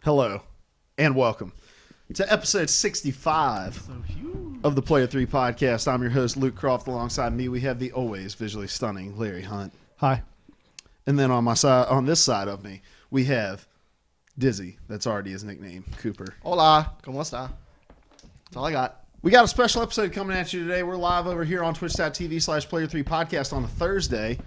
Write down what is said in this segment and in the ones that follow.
Hello, and welcome to episode 65 of the Player 3 podcast. I'm your host, Luke Croft. Alongside me, we have the always visually stunning Larry Hunt. Hi. And then on this side of me, we have Dizzy. That's already his nickname, Cooper. Hola, ¿cómo está? That's all I got. We got a special episode coming at you today. We're live over here on twitch.tv/Player3 podcast on a Thursday.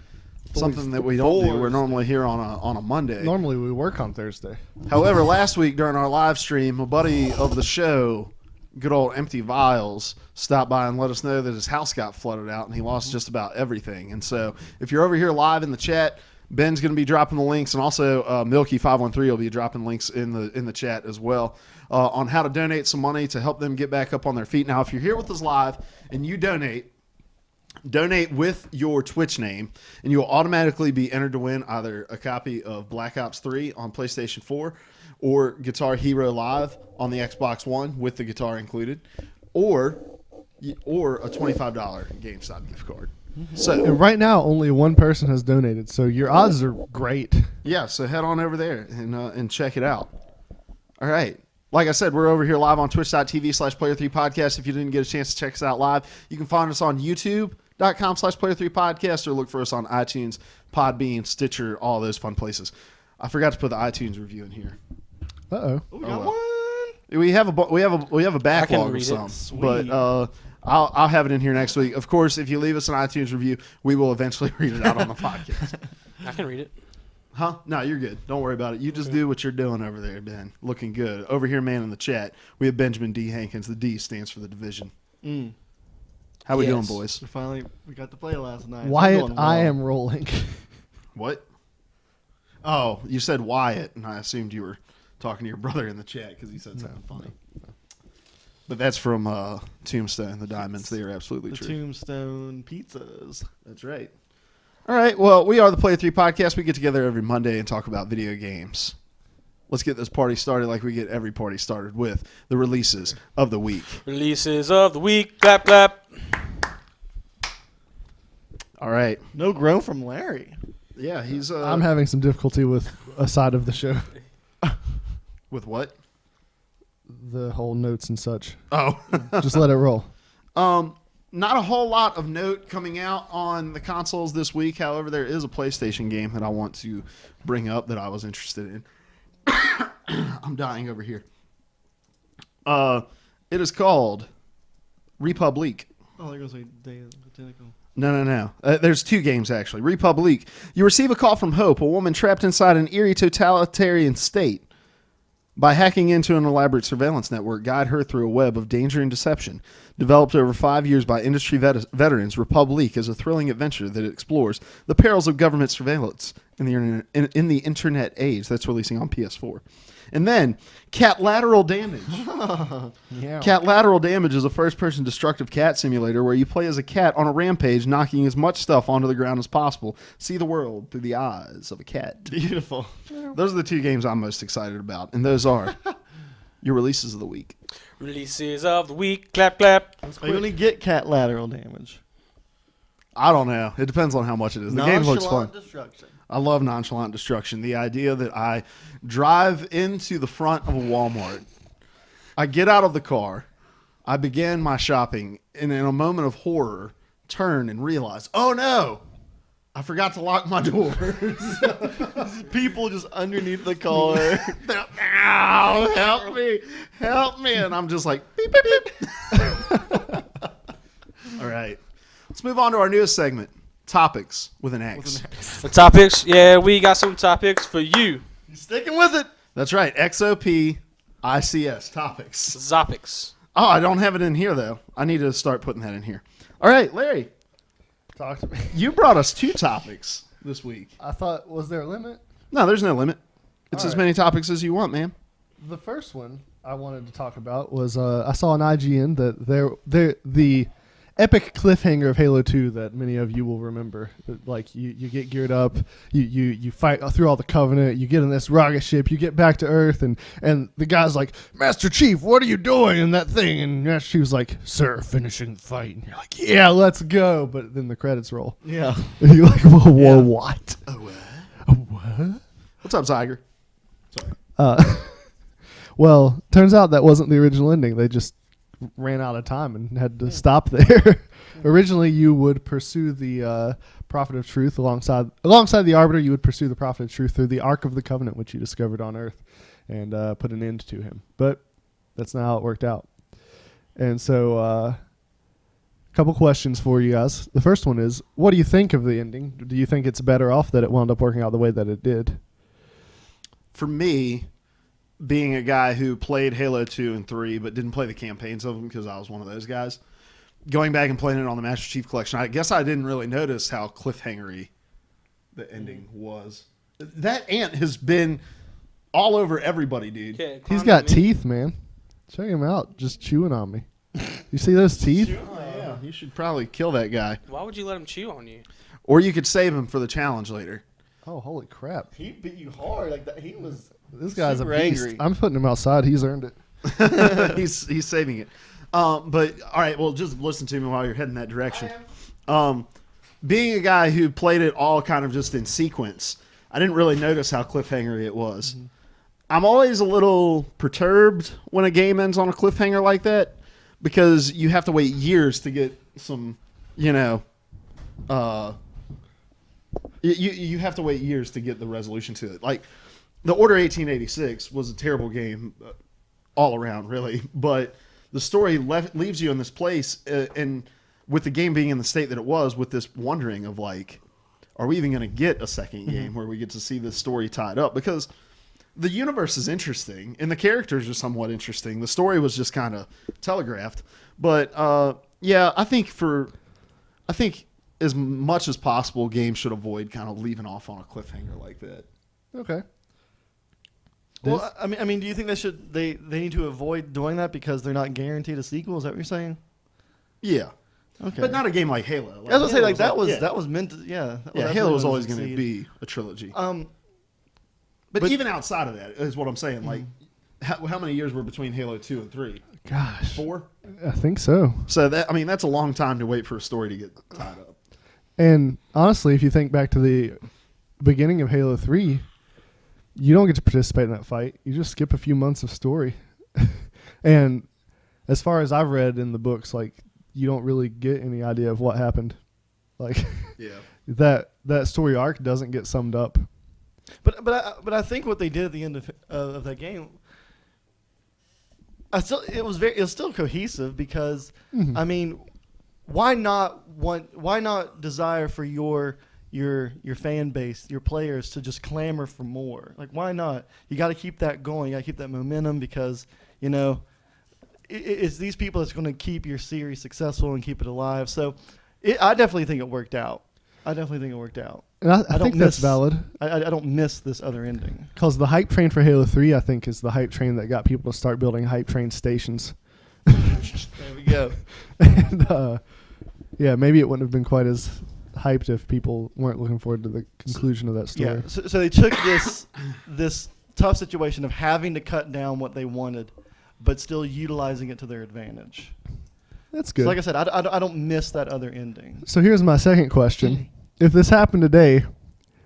Something that we don't do. We're normally here on a Monday. Normally we work on Thursday. However, last week during our live stream, a buddy of the show, good old Empty Vials, stopped by and let us know that his house got flooded out and he lost just about everything. And so if you're over here live in the chat, Ben's going to be dropping the links, and also Milky513 will be dropping links in the chat as well on how to donate some money to help them get back up on their feet. Now, if you're here with us live and you donate with your Twitch name, and you'll automatically be entered to win either a copy of Black Ops 3 on PlayStation 4 or Guitar Hero Live on the Xbox One with the guitar included, or a $25 GameStop gift card. So And right now, only one person has donated, so your odds are great. yeah, so head on over there and check it out. All right. Like I said, we're over here live on twitch.tv/Player3 podcast. If you didn't get a chance to check us out live, you can find us on youtube.com/Player3 podcast, or look for us on iTunes, Podbean, Stitcher, all those fun places. I forgot to put the iTunes review in here. Uh-oh. We got one. We have a backlog of some, Sweet. but I'll have it in here next week. Of course, if you leave us an iTunes review, we will eventually read it out on the podcast. I can read it. Huh? No, you're good. Don't worry about it. You just do what you're doing over there, Ben. Looking good. Over here, man, in the chat, we have Benjamin D. Hankins. The D stands for the division. How we doing, boys? We got to play last night. Wyatt, I am rolling. What? Oh, you said Wyatt, and I assumed you were talking to your brother in the chat because he said something funny. But that's from Tombstone, the Diamonds. They are absolutely the true. Tombstone pizzas. That's right. All right, well, we are the Player 3 podcast. We get together every Monday and talk about video games. Let's get this party started like we get every party started with the releases of the week. Releases of the week. Clap, clap. All right. No groan from Larry. Yeah, he's... I'm having some difficulty with a side of the show. With what? The whole notes and such. Oh. Just let it roll. Not a whole lot of note coming out on the consoles this week. However, there is a PlayStation game that I want to bring up that I was interested in. I'm dying over here. It is called Republic. Oh, there goes a tentacle. No. There's two games, actually. Republic. You receive a call from Hope, a woman trapped inside an eerie totalitarian state. By hacking into an elaborate surveillance network, guide her through a web of danger and deception. Developed over 5 years by industry veterans, Republic is a thrilling adventure that explores the perils of government surveillance in the internet age. That's releasing on PS4. And then, Cat Lateral Damage. Yeah. Cat Lateral Damage is a first-person destructive cat simulator where you play as a cat on a rampage, knocking as much stuff onto the ground as possible. See the world through the eyes of a cat. Beautiful. Those are the two games I'm most excited about, and those are your releases of the week. Releases of the week. Clap, clap. Are you going to get cat lateral damage? I don't know. It depends on how much it is. The game looks fun. Destruction. I love nonchalant destruction. The idea that I drive into the front of a Walmart, I get out of the car, I begin my shopping, and in a moment of horror, turn and realize, oh no, I forgot to lock my doors. People just underneath the car. Ow, help me. And I'm just like, beep, beep, beep. All right. Let's move on to our newest segment, Topics with an X. The topics. Yeah, we got some topics for you. You sticking with it? That's right, XOPICS, Topics. Zopics. Oh, I don't have it in here, though. I need to start putting that in here. All right, Larry, Talk to me. you brought us two topics this week. I thought, was there a limit? No, there's no limit. It's All as right. many topics as you want, man. The first one I wanted to talk about was I saw on IGN that the epic cliffhanger of Halo 2 that many of you will remember. Like you get geared up, you fight through all the Covenant, you get in this rocket ship, you get back to Earth, and the guy's like, Master Chief, what are you doing in that thing? And Master Chief's like, sir, finishing the fight. And you're like, yeah, let's go. But then the credits roll. Yeah. And you're like, whoa, what? Oh, What? what's up, Tiger? Sorry. Well, turns out that wasn't the original ending. They just ran out of time and had to stop there. Originally, you would pursue the Prophet of Truth alongside the Arbiter. You would pursue the Prophet of Truth through the Ark of the Covenant, which you discovered on Earth, and put an end to him. But that's not how it worked out. And so, a couple questions for you guys. The first one is, what do you think of the ending? Do you think it's better off that it wound up working out the way that it did? For me, being a guy who played Halo 2 and 3 but didn't play the campaigns of them because I was one of those guys, going back and playing it on the Master Chief Collection, I guess I didn't really notice how cliffhangery the ending was. That ant has been all over everybody, dude. Okay, He's climb got on me. teeth, man. Check him out, just chewing on me. You see those teeth? Oh, yeah. You should probably kill that guy. Why would you let him chew on you? Or you could save him for the challenge later. Oh, holy crap. He beat you hard like that. He was. This guy's a Super beast. angry. I'm putting him outside. He's earned it. He's saving it. But all right, well, just listen to me while you're heading that direction. Being a guy who played it all kind of just in sequence, I didn't really notice how cliffhangery it was. Mm-hmm. I'm always a little perturbed when a game ends on a cliffhanger like that because you have to wait years to get some, you have to wait years to get the resolution to it. Like, The Order 1886 was a terrible game all around, really. But the story leaves you in this place, and with the game being in the state that it was, with this wondering of, like, are we even going to get a second game where we get to see this story tied up? Because the universe is interesting, and the characters are somewhat interesting. The story was just kind of telegraphed. But, yeah, I think as much as possible, games should avoid kind of leaving off on a cliffhanger like that. Okay. Well, I mean, do you think they need to avoid doing that because they're not guaranteed a sequel? Is that what you're saying? Yeah. Okay. But not a game like Halo. I was gonna say like that yeah. was meant to Halo was always going to be a trilogy. But but- even outside of that is what I'm saying. Like, how many years were between Halo 2 and 3? Gosh. 4? I think so. So that's a long time to wait for a story to get tied up. And honestly, if you think back to the beginning of Halo 3, you don't get to participate in that fight. You just skip a few months of story. And as far as I've read in the books, like, you don't really get any idea of what happened. Like, Yeah. that story arc doesn't get summed up. But I think what they did at the end of that game, it was still cohesive because I mean, why not desire for your fan base, your players to just clamor for more? Like, why not? You got to keep that going. You got to keep that momentum because it's these people that's going to keep your series successful and keep it alive. So, I definitely think it worked out. And And I think that's valid. I don't miss this other ending. Because the hype train for Halo 3, I think, is the hype train that got people to start building hype train stations. There we go. And, yeah, maybe it wouldn't have been quite as hyped if people weren't looking forward to the conclusion of that story. Yeah. So they took this tough situation of having to cut down what they wanted, but still utilizing it to their advantage. That's good. So like I said, I don't miss that other ending. So here's my second question. If this happened today,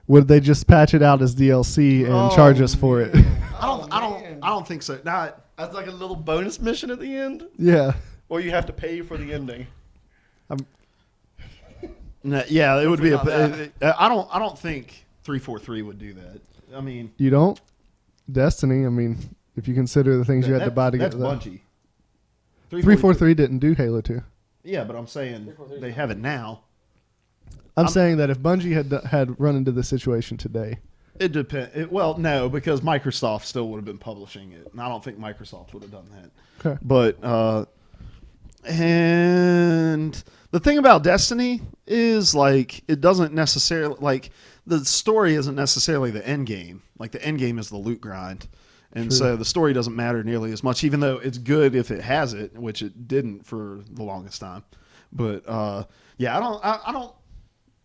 would they just patch it out as DLC and charge us for it? I don't think so. Not That's like a little bonus mission at the end, Yeah. or you have to pay for the ending. No, yeah, it would be Hopefully not I don't think 343 would do that. I mean, You don't? Destiny, I mean, if you consider the things you had to buy to get that's that. Bungie. 343 didn't do Halo 2. Yeah, but I'm saying they have it now. I'm saying that if Bungie had run into this situation today, It depends. Well, no, because Microsoft still would have been publishing it, and I don't think Microsoft would have done that. okay. But and the thing about Destiny is, like, it doesn't necessarily, like, the story isn't necessarily the end game. Like, the end game is the loot grind. And True. so the story doesn't matter nearly as much, even though it's good if it has it, which it didn't for the longest time. But yeah,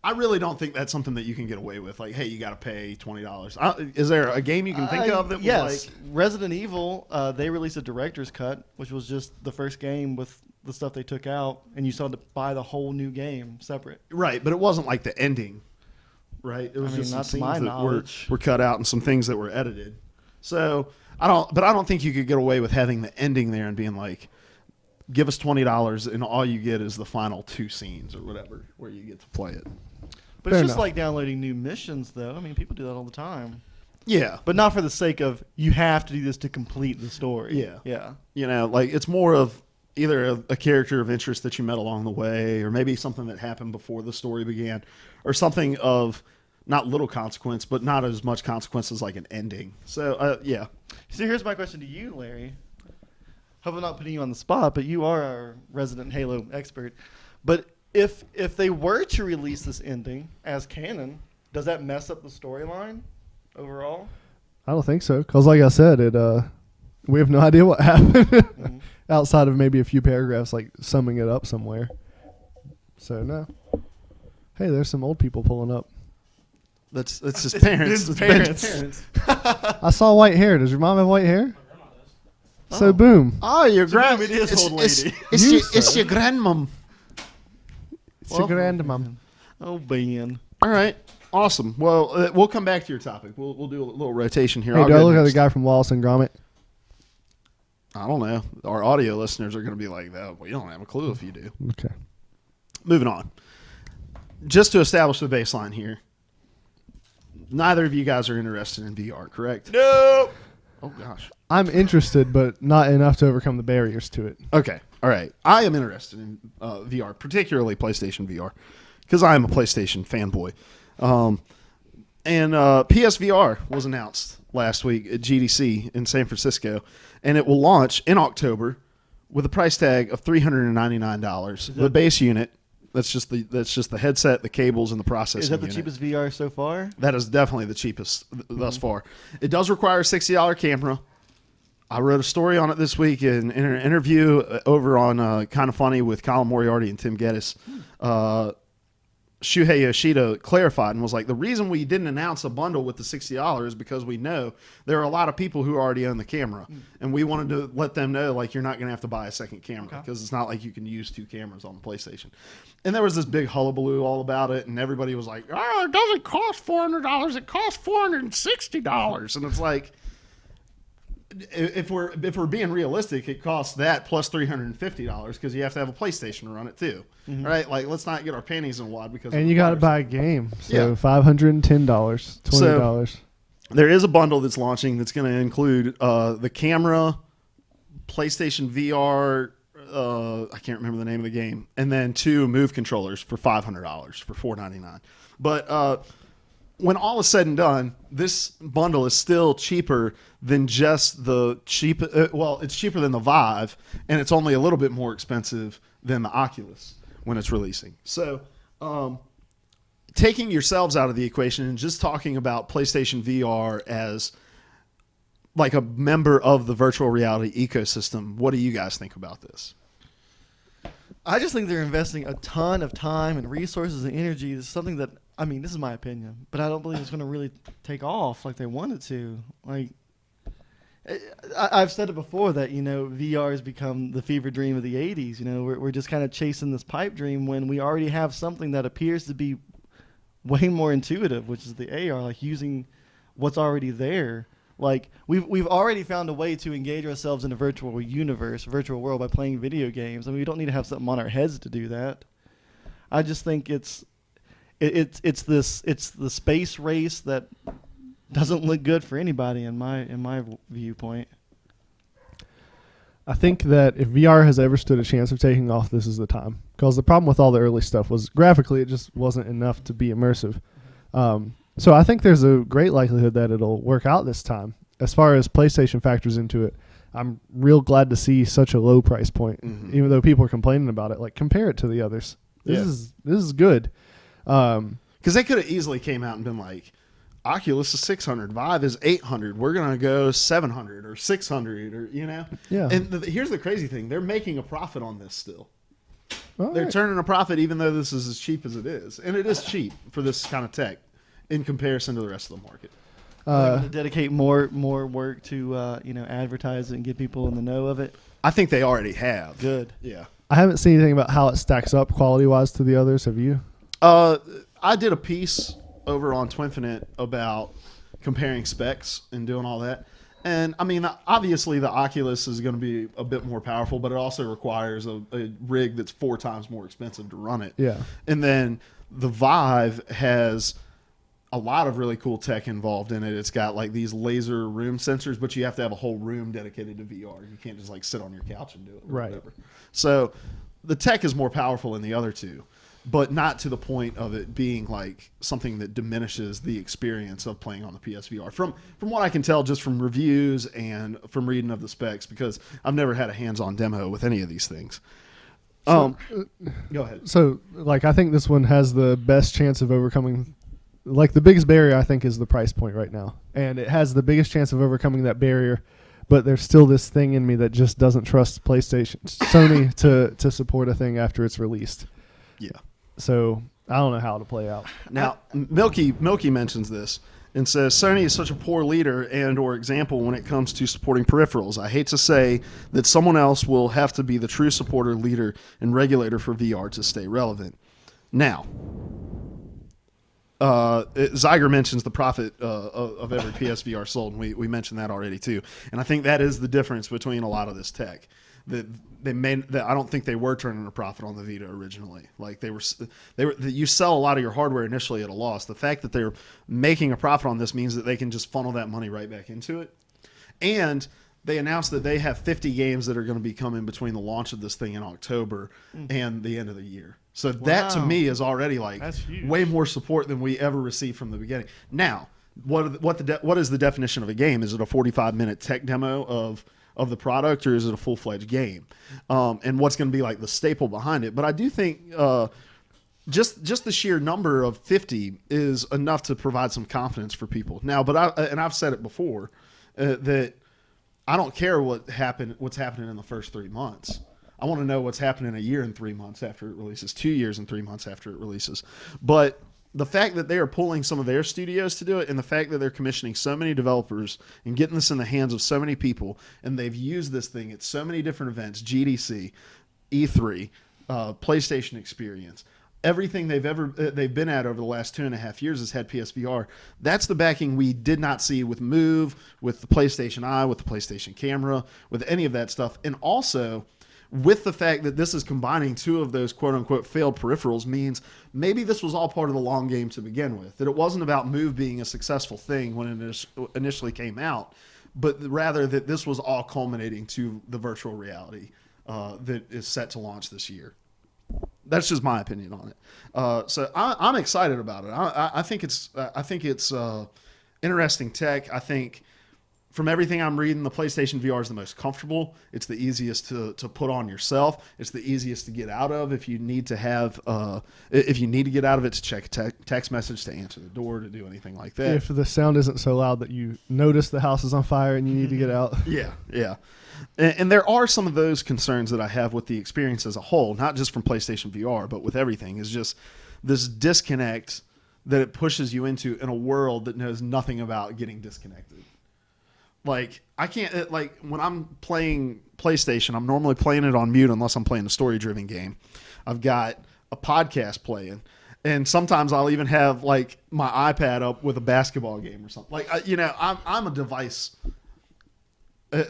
I really don't think that's something that you can get away with. Like, hey, you got to pay $20. Is there a game you can think of that was yes, like? Resident Evil, they released a director's cut, which was just the first game with the stuff they took out, and you still had to buy the whole new game separate. Right, but it wasn't like the ending, right? It was I mean, just some not to my scenes that knowledge. were cut out and some things that were edited. So I don't think you could get away with having the ending there and being like, give us $20 and all you get is the final 2 scenes or whatever where you get to play it. But Fair it's just enough. like downloading new missions, though. I mean, people do that all the time. Yeah. But not for the sake of you have to do this to complete the story. Yeah. Yeah. You know, like it's more of either a character of interest that you met along the way, or maybe something that happened before the story began, or something of not little consequence, but not as much consequence as like an ending. So, yeah. So here's my question to you, Larry. Hope I'm not putting you on the spot, but you are our resident Halo expert. But if they were to release this ending as canon, does that mess up the storyline overall? I don't think so, because like I said, we have no idea what happened outside of maybe a few paragraphs, like summing it up somewhere. So no. Hey, there's some old people pulling up. That's his parents. His Ben's parents. I saw white hair. Does your mom have white hair? So Oh. boom. Oh, your Grandma, it is old lady. It's your grandmom. It's your grandmom. Oh, Ben. All right. Awesome. Well, we'll come back to your topic. We'll do a little rotation here. Hey, I'll do I go look like the next. guy from Wallace and Gromit? I don't know. Our audio listeners are going to be like, "Well, you don't have a clue if you do." Okay. Moving on. Just to establish the baseline here, neither of you guys are interested in VR, correct? No. Oh, gosh. I'm interested, but not enough to overcome the barriers to it. Okay. All right. I am interested in VR, particularly PlayStation VR, because I am a PlayStation fanboy. And PSVR was announced last week at GDC in San Francisco, and it will launch in October with a price tag of $399. The base unit. That's just the headset, the cables, and the processing. Is that the unit. cheapest VR so far? That is definitely the cheapest thus far. It does require a $60 camera. I wrote a story on it this week in an interview over on Kind of Funny with Colin Moriarty and Tim Geddes. Shuhei Yoshida clarified and was like, the reason we didn't announce a bundle with the $60 is because we know there are a lot of people who already own the camera. And we wanted to let them know, like, you're not going to have to buy a second camera because it's not like you can use 2 cameras on the PlayStation. And there was this big hullabaloo all about it, and everybody was like, oh, it doesn't cost $400. It costs $460. And it's like, if we're being realistic, it costs that plus $350 because you have to have a PlayStation to run it too, right? Like, let's not get our panties in a wad because. And you got to buy a game. So Yeah. $510, $20. There is a bundle that's launching that's going to include the camera, PlayStation VR. I can't remember the name of the game, and then 2 Move controllers for $500 for $499. But when all is said and done, this bundle is still cheaper than just the cheap. Well, it's cheaper than the Vive, and it's only a little bit more expensive than the Oculus when it's releasing. So, taking yourselves out of the equation and just talking about PlayStation VR as like a member of the virtual reality ecosystem, what do you guys think about this? I just think they're investing a ton of time and resources and energy. It's something that, I mean, this is my opinion, but I don't believe it's going to really take off like they want it to. Like, I've said it before that, you know, VR has become the fever dream of the 80s. You know, we're just kind of chasing this pipe dream when we already have something that appears to be way more intuitive, which is the AR, like using what's already there. Like, we've already found a way to engage ourselves in a virtual universe, virtual world by playing video games. I mean, we don't need to have something on our heads to do that. I just think it's the space race that doesn't look good for anybody in my viewpoint. I think that if VR has ever stood a chance of taking off, this is the time. Because the problem with all the early stuff was graphically it just wasn't enough to be immersive. So I think there's a great likelihood that it'll work out this time. As far as PlayStation factors into it, I'm real glad to see such a low price point, even though people are complaining about it. Like, compare it to the others. This is good. Because they could have easily came out and been like, Oculus is $600, Vive is $800. We're gonna go $700 or $600, or you know. Yeah. And here's the crazy thing: they're making a profit on this still. All They're right. turning a profit, even though this is as cheap as it is, and it is cheap for this kind of tech in comparison to the rest of the market. They're going to dedicate more work to advertise it and get people in the know of it. I think they already have. Good. Yeah. I haven't seen anything about how it stacks up quality-wise to the others. Have you? I did a piece over on Twinfinite about comparing specs and doing all that. And I mean, obviously the Oculus is going to be a bit more powerful, but it also requires a rig that's 4 times more expensive to run it. Yeah. And then the Vive has a lot of really cool tech involved in it. It's got like these laser room sensors, but you have to have a whole room dedicated to VR. You can't just like sit on your couch and do it or Right. whatever. So the tech is more powerful in the other two, but not to the point of it being like something that diminishes the experience of playing on the PSVR. From what I can tell, just from reviews and from reading of the specs, because I've never had a hands-on demo with any of these things. Go ahead. So, like, I think this one has the best chance of overcoming. Like, the biggest barrier, I think, is the price point right now. And it has the biggest chance of overcoming that barrier, but there's still this thing in me that just doesn't trust Sony to support a thing after it's released. Yeah. So, I don't know how to play out. Now, Milky mentions this and says, Sony is such a poor leader and or example when it comes to supporting peripherals. I hate to say that someone else will have to be the true supporter, leader, and regulator for VR to stay relevant. Now, Zyger mentions the profit of every PSVR sold, and we mentioned that already too. And I think that is the difference between a lot of this tech. That I don't think they were turning a profit on the Vita originally. Like they were. You sell a lot of your hardware initially at a loss. The fact that they're making a profit on this means that they can just funnel that money right back into it. And they announced that they have 50 games that are going to be coming between the launch of this thing in October and the end of the year. So that to me is already like way more support than we ever received from the beginning. Now, what is the definition of a game? Is it a 45-minute tech demo of the product, or is it a full-fledged game? And what's going to be like the staple behind it? But I do think just the sheer number of 50 is enough to provide some confidence for people. Now, I've said it before that I don't care what's happening in the first 3 months. I want to know what's happening a year and 3 months after it releases, 2 years and 3 months after it releases. But the fact that they are pulling some of their studios to do it, and the fact that they're commissioning so many developers and getting this in the hands of so many people, and they've used this thing at so many different events, GDC, E3, PlayStation Experience, everything they've been at over the last 2.5 years has had PSVR. That's the backing we did not see with Move, with the PlayStation Eye, with the PlayStation Camera, with any of that stuff. And also, with the fact that this is combining 2 of those quote-unquote failed peripherals, means maybe this was all part of the long game to begin with. That it wasn't about Move being a successful thing when it initially came out, but rather that this was all culminating to the virtual reality that is set to launch this year. That's just my opinion on it. So I'm excited about it. I think it's interesting tech. I think from everything I'm reading, the PlayStation VR is the most comfortable. It's the easiest to put on yourself. It's the easiest to get out of if you need to get out of it to check a text message, to answer the door, to do anything like that. If the sound isn't so loud that you notice the house is on fire and you need to get out. Yeah. And there are some of those concerns that I have with the experience as a whole, not just from PlayStation VR, but with everything, is just this disconnect that it pushes you into in a world that knows nothing about getting disconnected. Like, I can't, like, when I'm playing PlayStation, I'm normally playing it on mute unless I'm playing a story-driven game. I've got a podcast playing, and sometimes I'll even have, like, my iPad up with a basketball game or something. Like, I'm a device.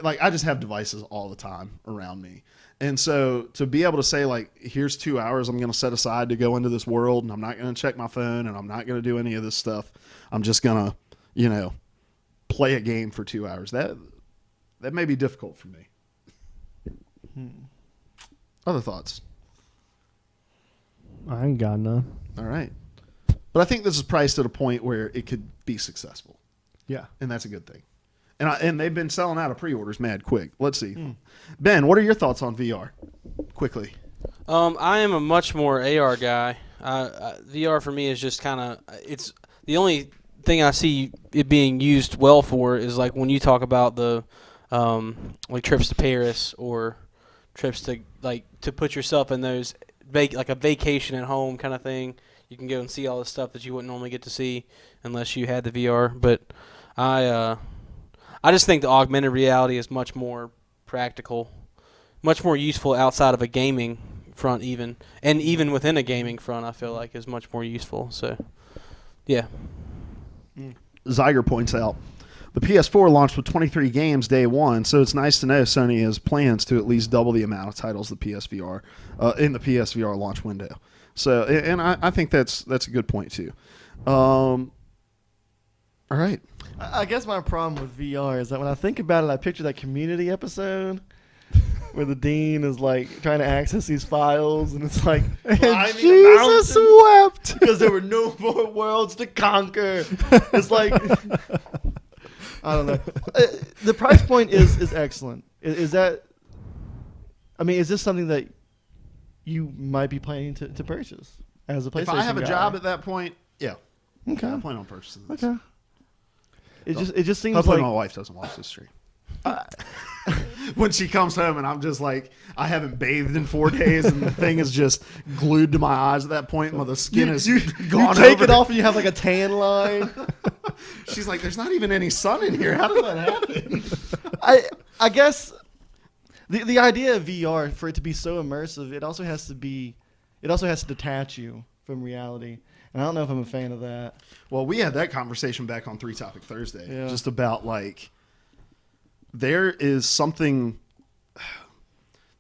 Like, I just have devices all the time around me. And so to be able to say, like, here's 2 hours I'm going to set aside to go into this world, and I'm not going to check my phone, and I'm not going to do any of this stuff. I'm just going to, play a game for 2 hours. That may be difficult for me. Other thoughts? I ain't got none. All right. But I think this is priced at a point where it could be successful. Yeah. And that's a good thing. And they've been selling out of pre-orders mad quick. Let's see. Ben, what are your thoughts on VR? Quickly. I am a much more AR guy. VR for me is just kind of, it's the only thing I see it being used well for is like when you talk about the like trips to Paris or trips to to put yourself in those like a vacation at home kind of thing. You can go and see all the stuff that you wouldn't normally get to see unless you had the VR. But I just think the augmented reality is much more practical, much more useful outside of a gaming front even. And even within a gaming front, I feel like is much more useful. So, yeah. Zyger points out, The PS4 launched with 23 games day one, so it's nice to know Sony has plans to at least double the amount of titles the PSVR in the PSVR launch window. So, and I think that's a good point too. All right. I guess my problem with VR is that when I think about it, I picture that Community episode where the dean is like trying to access these files, and it's like And Jesus wept. because there were no more worlds to conquer. It's like I don't know. The price point is excellent. Is that? I mean, is this something that you might be planning to purchase as a PlayStation? If I have a guy? job at that point, yeah. Okay. I plan on purchasing this. Okay. It just seems Hopefully like my wife doesn't watch this stream. When she comes home and I'm just like, I haven't bathed in 4 days and the thing is just glued to my eyes at that point and the skin is gone you take over. it off and you have like a tan line. She's like, there's not even any sun in here. How does that happen? I guess the idea of VR, for it to be so immersive, it also has to detach you from reality. And I don't know if I'm a fan of that. Well, we had that conversation back on 3 Topic Thursday, Yeah. just about like there's something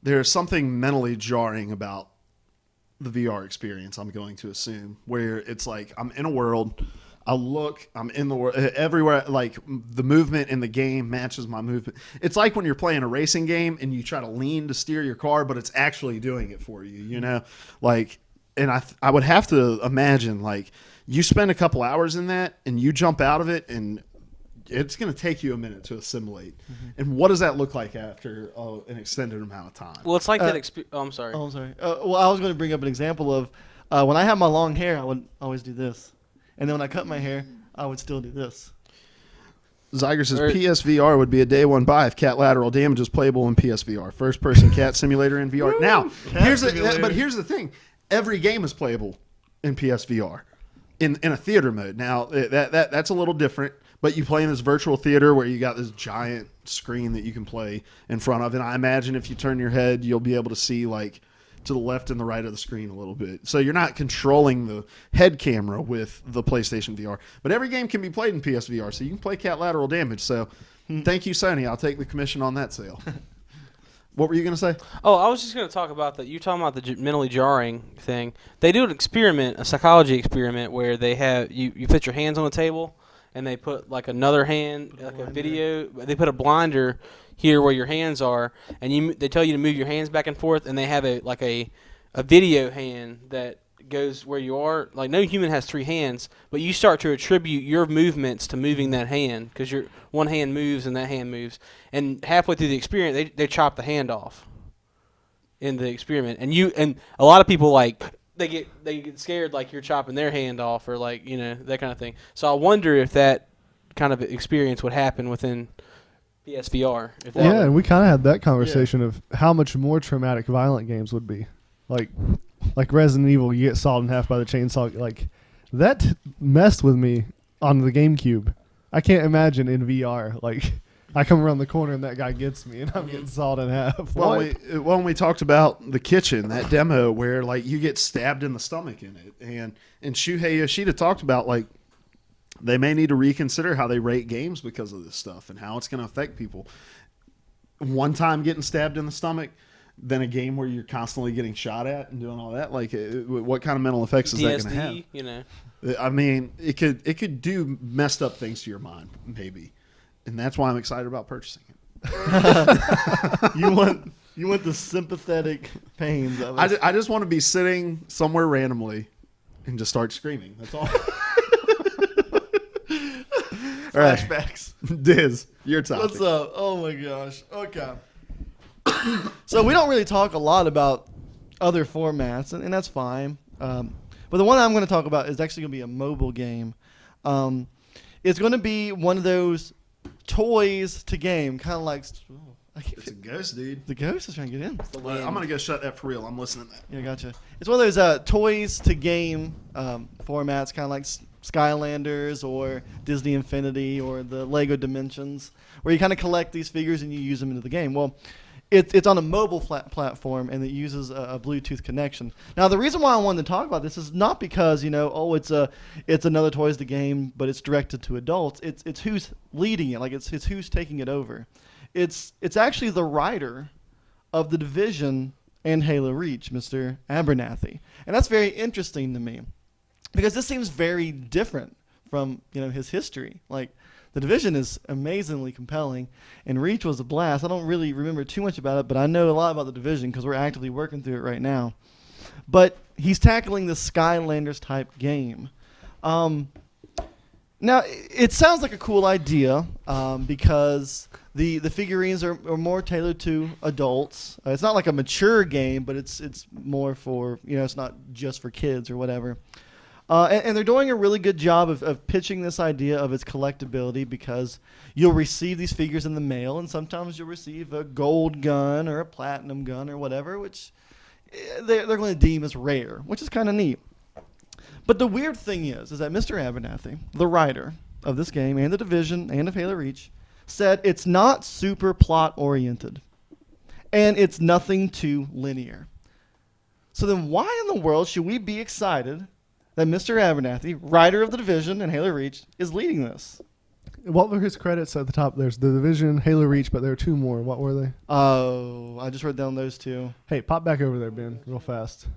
mentally jarring about the VR experience, I'm going to assume, where it's like I'm in a world, I'm in the world, everywhere, like the movement in the game matches my movement. It's like when you're playing a racing game and you try to lean to steer your car, but it's actually doing it for you, you know? Like, and I would have to imagine, like, you spend a couple hours in that and you jump out of it and it's going to take you a minute to assimilate. Mm-hmm. And what does that look like after an extended amount of time? Well, it's like that I'm sorry. Oh, I'm sorry. Well, I was going to bring up an example of when I have my long hair, I would always do this. And then when I cut my hair, I would still do this. Zyger says PSVR would be a day one buy if cat lateral damage is playable in PSVR. First person cat simulator in VR. Now, here's the thing. Every game is playable in PSVR in a theater mode. Now, that's a little different, but you play in this virtual theater where you got this giant screen that you can play in front of. And I imagine if you turn your head, you'll be able to see like to the left and the right of the screen a little bit. So you're not controlling the head camera with the PlayStation VR. But every game can be played in PSVR, so you can play cat lateral damage. So thank you, Sony. I'll take the commission on that sale. What were you going to say? Oh, I was just going to talk about that. You're talking about the mentally jarring thing. They do an experiment, a psychology experiment, where they have you put your hands on the table, and they put like another hand, like a video. They put a blinder here where your hands are, and they tell you to move your hands back and forth, and they have a video hand that goes where you are. Like no human has 3 hands, but you start to attribute your movements to moving that hand because your one hand moves and that hand moves. And halfway through the experiment, they chop the hand off in the experiment, and a lot of people like they get scared like you're chopping their hand off or like that kind of thing. So I wonder if that kind of experience would happen within PSVR. Yeah, and we kind of had that conversation of how much more traumatic violent games would be. Like Resident Evil, you get sawed in half by the chainsaw. Like, that messed with me on the GameCube. I can't imagine in VR. Like, I come around the corner and that guy gets me and I'm getting sawed in half. Well, when we talked about the kitchen, that demo where like you get stabbed in the stomach in it, and Shuhei Yoshida talked about like they may need to reconsider how they rate games because of this stuff and how it's going to affect people. One time getting stabbed in the stomach, then a game where you're constantly getting shot at and doing all that. Like, what kind of mental effects is that going to have? I mean, it could do messed up things to your mind, maybe, and that's why I'm excited about purchasing it. You want the sympathetic pains of it. I just want to be sitting somewhere randomly and just start screaming. That's all. Flashbacks. Diz, your topic. What's up? Oh my gosh. Okay. So we don't really talk a lot about other formats, and that's fine. But the one I'm going to talk about is actually going to be a mobile game. It's going to be one of those toys to game, kind of like. It's a ghost, dude. The ghost is trying to get in. I'm going to go shut that for real. I'm listening to that. Yeah, gotcha. It's one of those toys to game formats, kind of like Skylanders or Disney Infinity or the Lego Dimensions, where you kind of collect these figures and you use them into the game. Well, it's on a mobile platform, and it uses a Bluetooth connection. Now, the reason why I wanted to talk about this is not because it's another Toys the Game, but it's directed to adults. It's who's leading it, like it's who's taking it over. It's actually the writer of The Division and Halo Reach, Mr. Abernathy, and that's very interesting to me because this seems very different from his history. Like, The Division is amazingly compelling, and Reach was a blast. I don't really remember too much about it, but I know a lot about The Division because we're actively working through it right now. But he's tackling the Skylanders type game. Now, it sounds like a cool idea because the figurines are more tailored to adults. It's not like a mature game, but it's more for, it's not just for kids or whatever. And they're doing a really good job of pitching this idea of its collectability because you'll receive these figures in the mail, and sometimes you'll receive a gold gun or a platinum gun or whatever, which they're going to deem as rare, which is kind of neat. But the weird thing is that Mr. Abernathy, the writer of this game and The Division and of Halo Reach, said it's not super plot-oriented, and it's nothing too linear. So then why in the world should we be excited that Mr. Abernathy, writer of The Division and Halo Reach, is leading this? What were his credits at the top? There's The Division, Halo Reach, but there are two more. What were they? Oh, I just wrote down those two. Hey, pop back over there, Ben, real fast.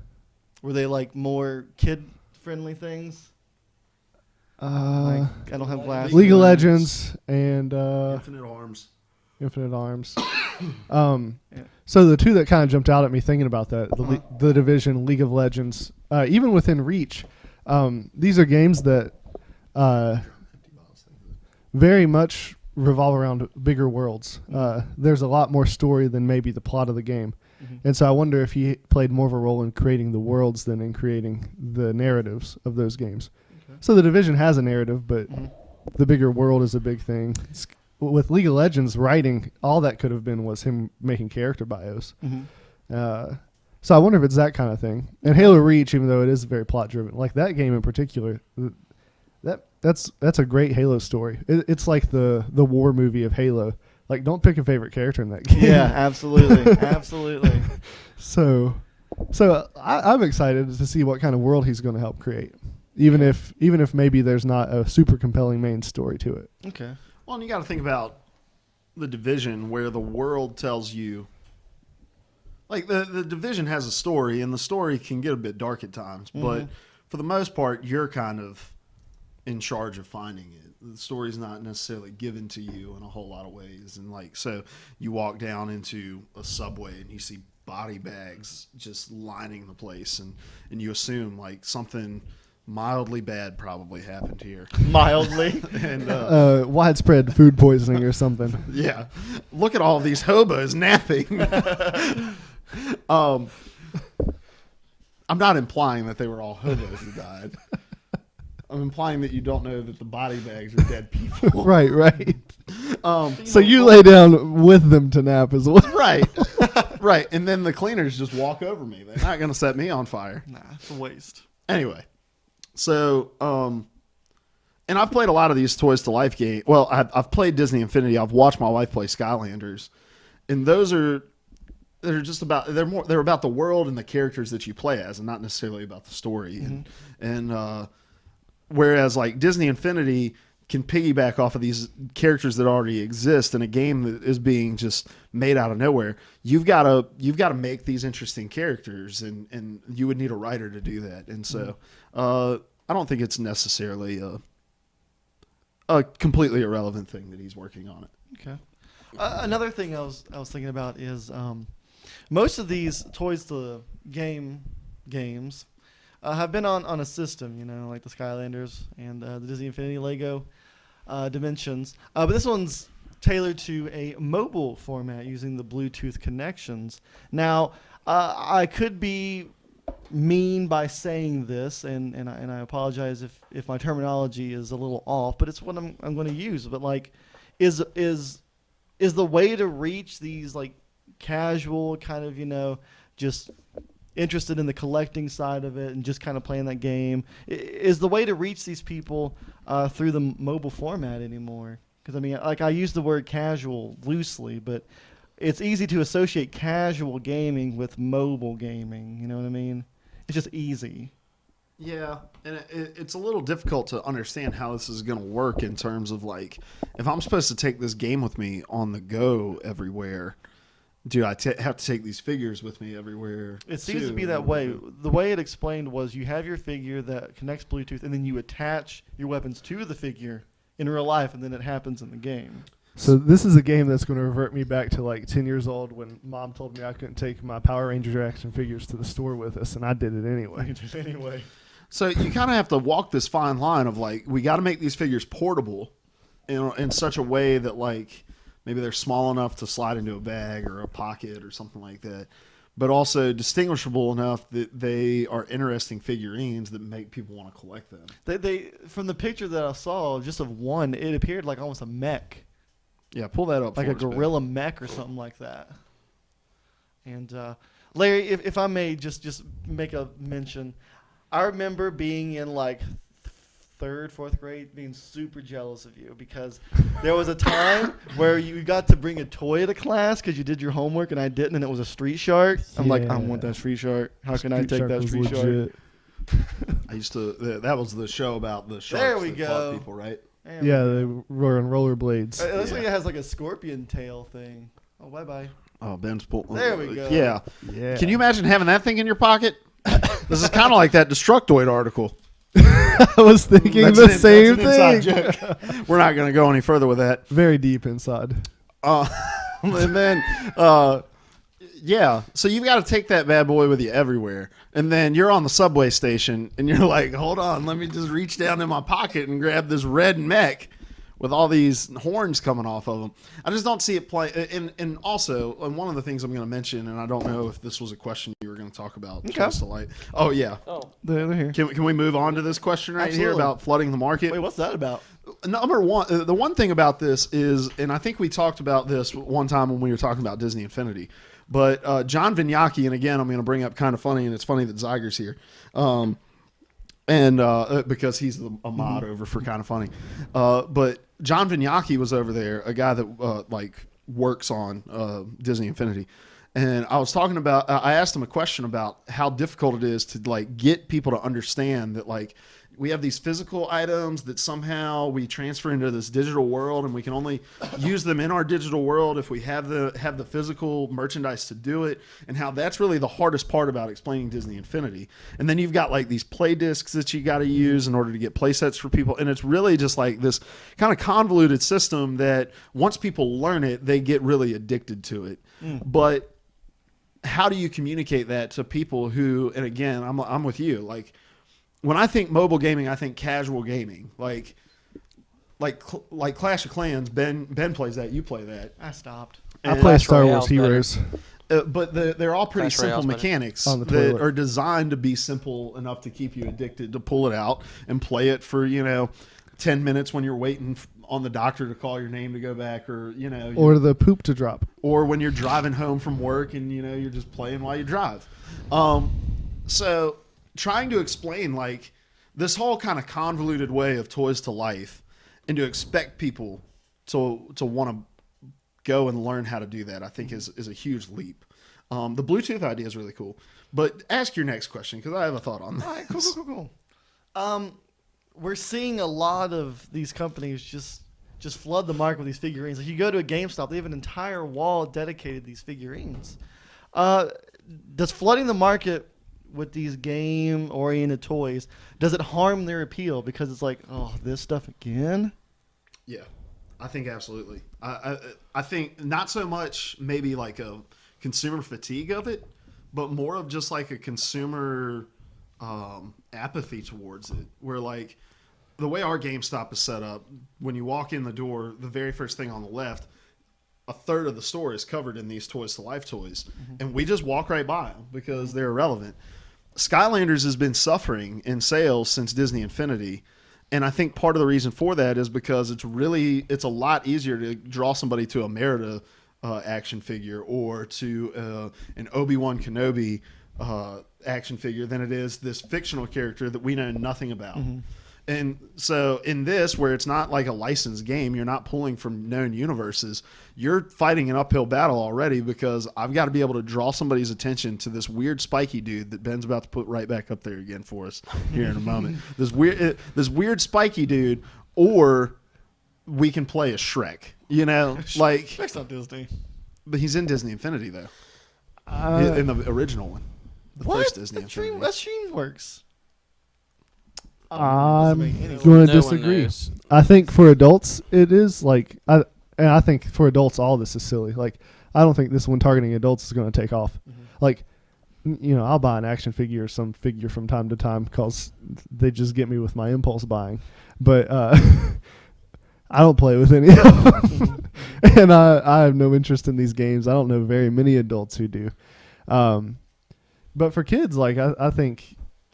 Were they like more kid-friendly things? I don't have glasses. League of Legends and Infinite Arms. Infinite Arms. So the two that kind of jumped out at me thinking about that, the Division, League of Legends, even within Reach, these are games that very much revolve around bigger worlds. There's a lot more story than maybe the plot of the game. And so I wonder if he played more of a role in creating the worlds than in creating the narratives of those games. Okay. So the Division has a narrative, but the bigger world is a big thing. With League of Legends, writing, all that could have been was him making character bios. So I wonder if it's that kind of thing. And Halo Reach, even though it is very plot driven, like that game in particular, that's a great Halo story. It's like the war movie of Halo. Like, don't pick a favorite character in that game. Yeah, absolutely, absolutely. So I'm excited to see what kind of world he's going to help create, even if maybe there's not a super compelling main story to it. Okay. Well, and you got to think about The Division, where the world tells you, like the Division has a story, and the story can get a bit dark at times, but for the most part, you're kind of in charge of finding it. The story's not necessarily given to you in a whole lot of ways, and like, so you walk down into a subway and you see body bags just lining the place, and you assume like something mildly bad probably happened here. Mildly. And widespread food poisoning or something. Yeah. Look at all these hobos napping. I'm not implying that they were all hobos who died. I'm implying that you don't know that the body bags are dead people. Right. So you lay down with them to nap as well. Right. And then the cleaners just walk over me. They're not going to set me on fire. Nah, it's a waste. Anyway, so, and I've played a lot of these Toys to Life games. Well, I've played Disney Infinity. I've watched my wife play Skylanders. And they're about the world and the characters that you play as, and not necessarily about the story. And whereas like Disney Infinity can piggyback off of these characters that already exist in a game that is being just made out of nowhere, you've got to make these interesting characters, and you would need a writer to do that. And so I don't think it's necessarily a completely irrelevant thing that he's working on it. Okay. Another thing I was thinking about is most of these Toys to games have been on a system, like the Skylanders and the Disney Infinity Lego Dimensions. But this one's tailored to a mobile format using the Bluetooth connections. Now, I could be mean by saying this, and I apologize if my terminology is a little off, but it's what I'm going to use. But like, is the way to reach these like casual kind of just interested in the collecting side of it and just kind of playing that game, is the way to reach these people through the mobile format anymore? Because I mean, like, I use the word casual loosely, but it's easy to associate casual gaming with mobile gaming. You know what I mean? It's just easy. Yeah, and it's a little difficult to understand how this is going to work in terms of like, if I'm supposed to take this game with me on the go everywhere, do I have to take these figures with me everywhere? It seems to be that way. The way it explained was you have your figure that connects Bluetooth, and then you attach your weapons to the figure in real life, and then it happens in the game. So this is a game that's going to revert me back to like 10 years old when Mom told me I couldn't take my Power Ranger action figures to the store with us, and I did it anyway. So you kind of have to walk this fine line of like, we got to make these figures portable in such a way that like maybe they're small enough to slide into a bag or a pocket or something like that, but also distinguishable enough that they are interesting figurines that make people want to collect them. They from the picture that I saw, just of one, it appeared like almost a mech. Yeah, pull that up. Like a gorilla mech or something like that. And Larry, if I may just make a mention, I remember being in like third, fourth grade, being super jealous of you because there was a time where you got to bring a toy to class because you did your homework and I didn't, and it was a Street Shark. I'm like, I want that Street Shark. How can I take that Street Shark? I used to. That was the show about the sharks. There we that go. fought people, right? Yeah, they were on rollerblades. It looks like it has like a scorpion tail thing. Oh, bye. Oh, Ben's pulled. There we go. Yeah. Yeah. Can you imagine having that thing in your pocket? This is kind of like that Destructoid article. I was thinking the same thing. That's an inside joke. We're not going to go any further with that. Very deep inside. And then, yeah. So you've got to take that bad boy with you everywhere. And then you're on the subway station, and you're like, hold on, let me just reach down in my pocket and grab this red mech with all these horns coming off of them. I just don't see it play. And also, and one of the things I'm going to mention, and I don't know if this was a question you were going to talk about. Okay. Oh, yeah. Oh, They're here. Can we move on to this question right here Absolutely. about flooding the market? Wait, what's that about? Number one, the one thing about this is, and I think we talked about this one time when we were talking about Disney Infinity, but John Vignacchi, and again, I'm going to bring up Kind of Funny, and it's funny that Zyger's here, and because he's a mod over for Kind of Funny. But John Vignacchi was over there, a guy that like works on Disney Infinity. And I was talking about, I asked him a question about how difficult it is to like get people to understand that like we have these physical items that somehow we transfer into this digital world, and we can only use them in our digital world if we have the physical merchandise to do it, and how that's really the hardest part about explaining Disney Infinity. And then you've got like these play discs that you got to use in order to get play sets for people, and it's really just like this kind of convoluted system that once people learn it, they get really addicted to it. But how do you communicate that to people who, and again, I'm with you, like, when I think mobile gaming, I think casual gaming, like Clash of Clans. Ben plays that. You play that. I stopped. I And- play Clash Star Royale's Wars better. Heroes. But they're all pretty Clash simple Royale's better. mechanics On the that toilet. are designed to be simple enough to keep you addicted to pull it out and play it for 10 minutes when you're waiting on the doctor to call your name to go back, or Or the poop to drop. or when you're driving home from work and you're just playing while you drive. So trying to explain like this whole kind of convoluted way of toys to life, and to expect people to want to go and learn how to do that, I think is a huge leap. The Bluetooth idea is really cool, but ask your next question because I have a thought on that. All right, cool. We're seeing a lot of these companies just flood the market with these figurines. Like you go to a GameStop, they have an entire wall dedicated to these figurines. Does flooding the market with these game-oriented toys, does it harm their appeal because it's like, oh, this stuff again? Yeah, I think absolutely. I think not so much maybe like a consumer fatigue of it, but more of just like a consumer apathy towards it, where like the way our GameStop is set up, when you walk in the door, the very first thing on the left, a third of the store is covered in these Toys to Life toys, and we just walk right by them because they're irrelevant. Skylanders has been suffering in sales since Disney Infinity, and I think part of the reason for that is because it's a lot easier to draw somebody to a Merida action figure or to an Obi-Wan Kenobi action figure than it is this fictional character that we know nothing about. And so in this, where it's not like a licensed game, you're not pulling from known universes. You're fighting an uphill battle already because I've got to be able to draw somebody's attention to this weird spiky dude that Ben's about to put right back up there again for us here in a moment. This weird spiky dude, or we can play as Shrek. You know, like Shrek's not Disney. but he's in Disney Infinity though, in the original one, the first Disney Infinity. That's DreamWorks. I'm Doesn't make any going to No one disagree. knows. I think for adults it is like, and I think for adults all this is silly. Like, I don't think this one targeting adults is going to take off. Like, you know, I'll buy an action figure or some figure from time to time because they just get me with my impulse buying. But I don't play with any of them, and I have no interest in these games. I don't know very many adults who do. But for kids, like I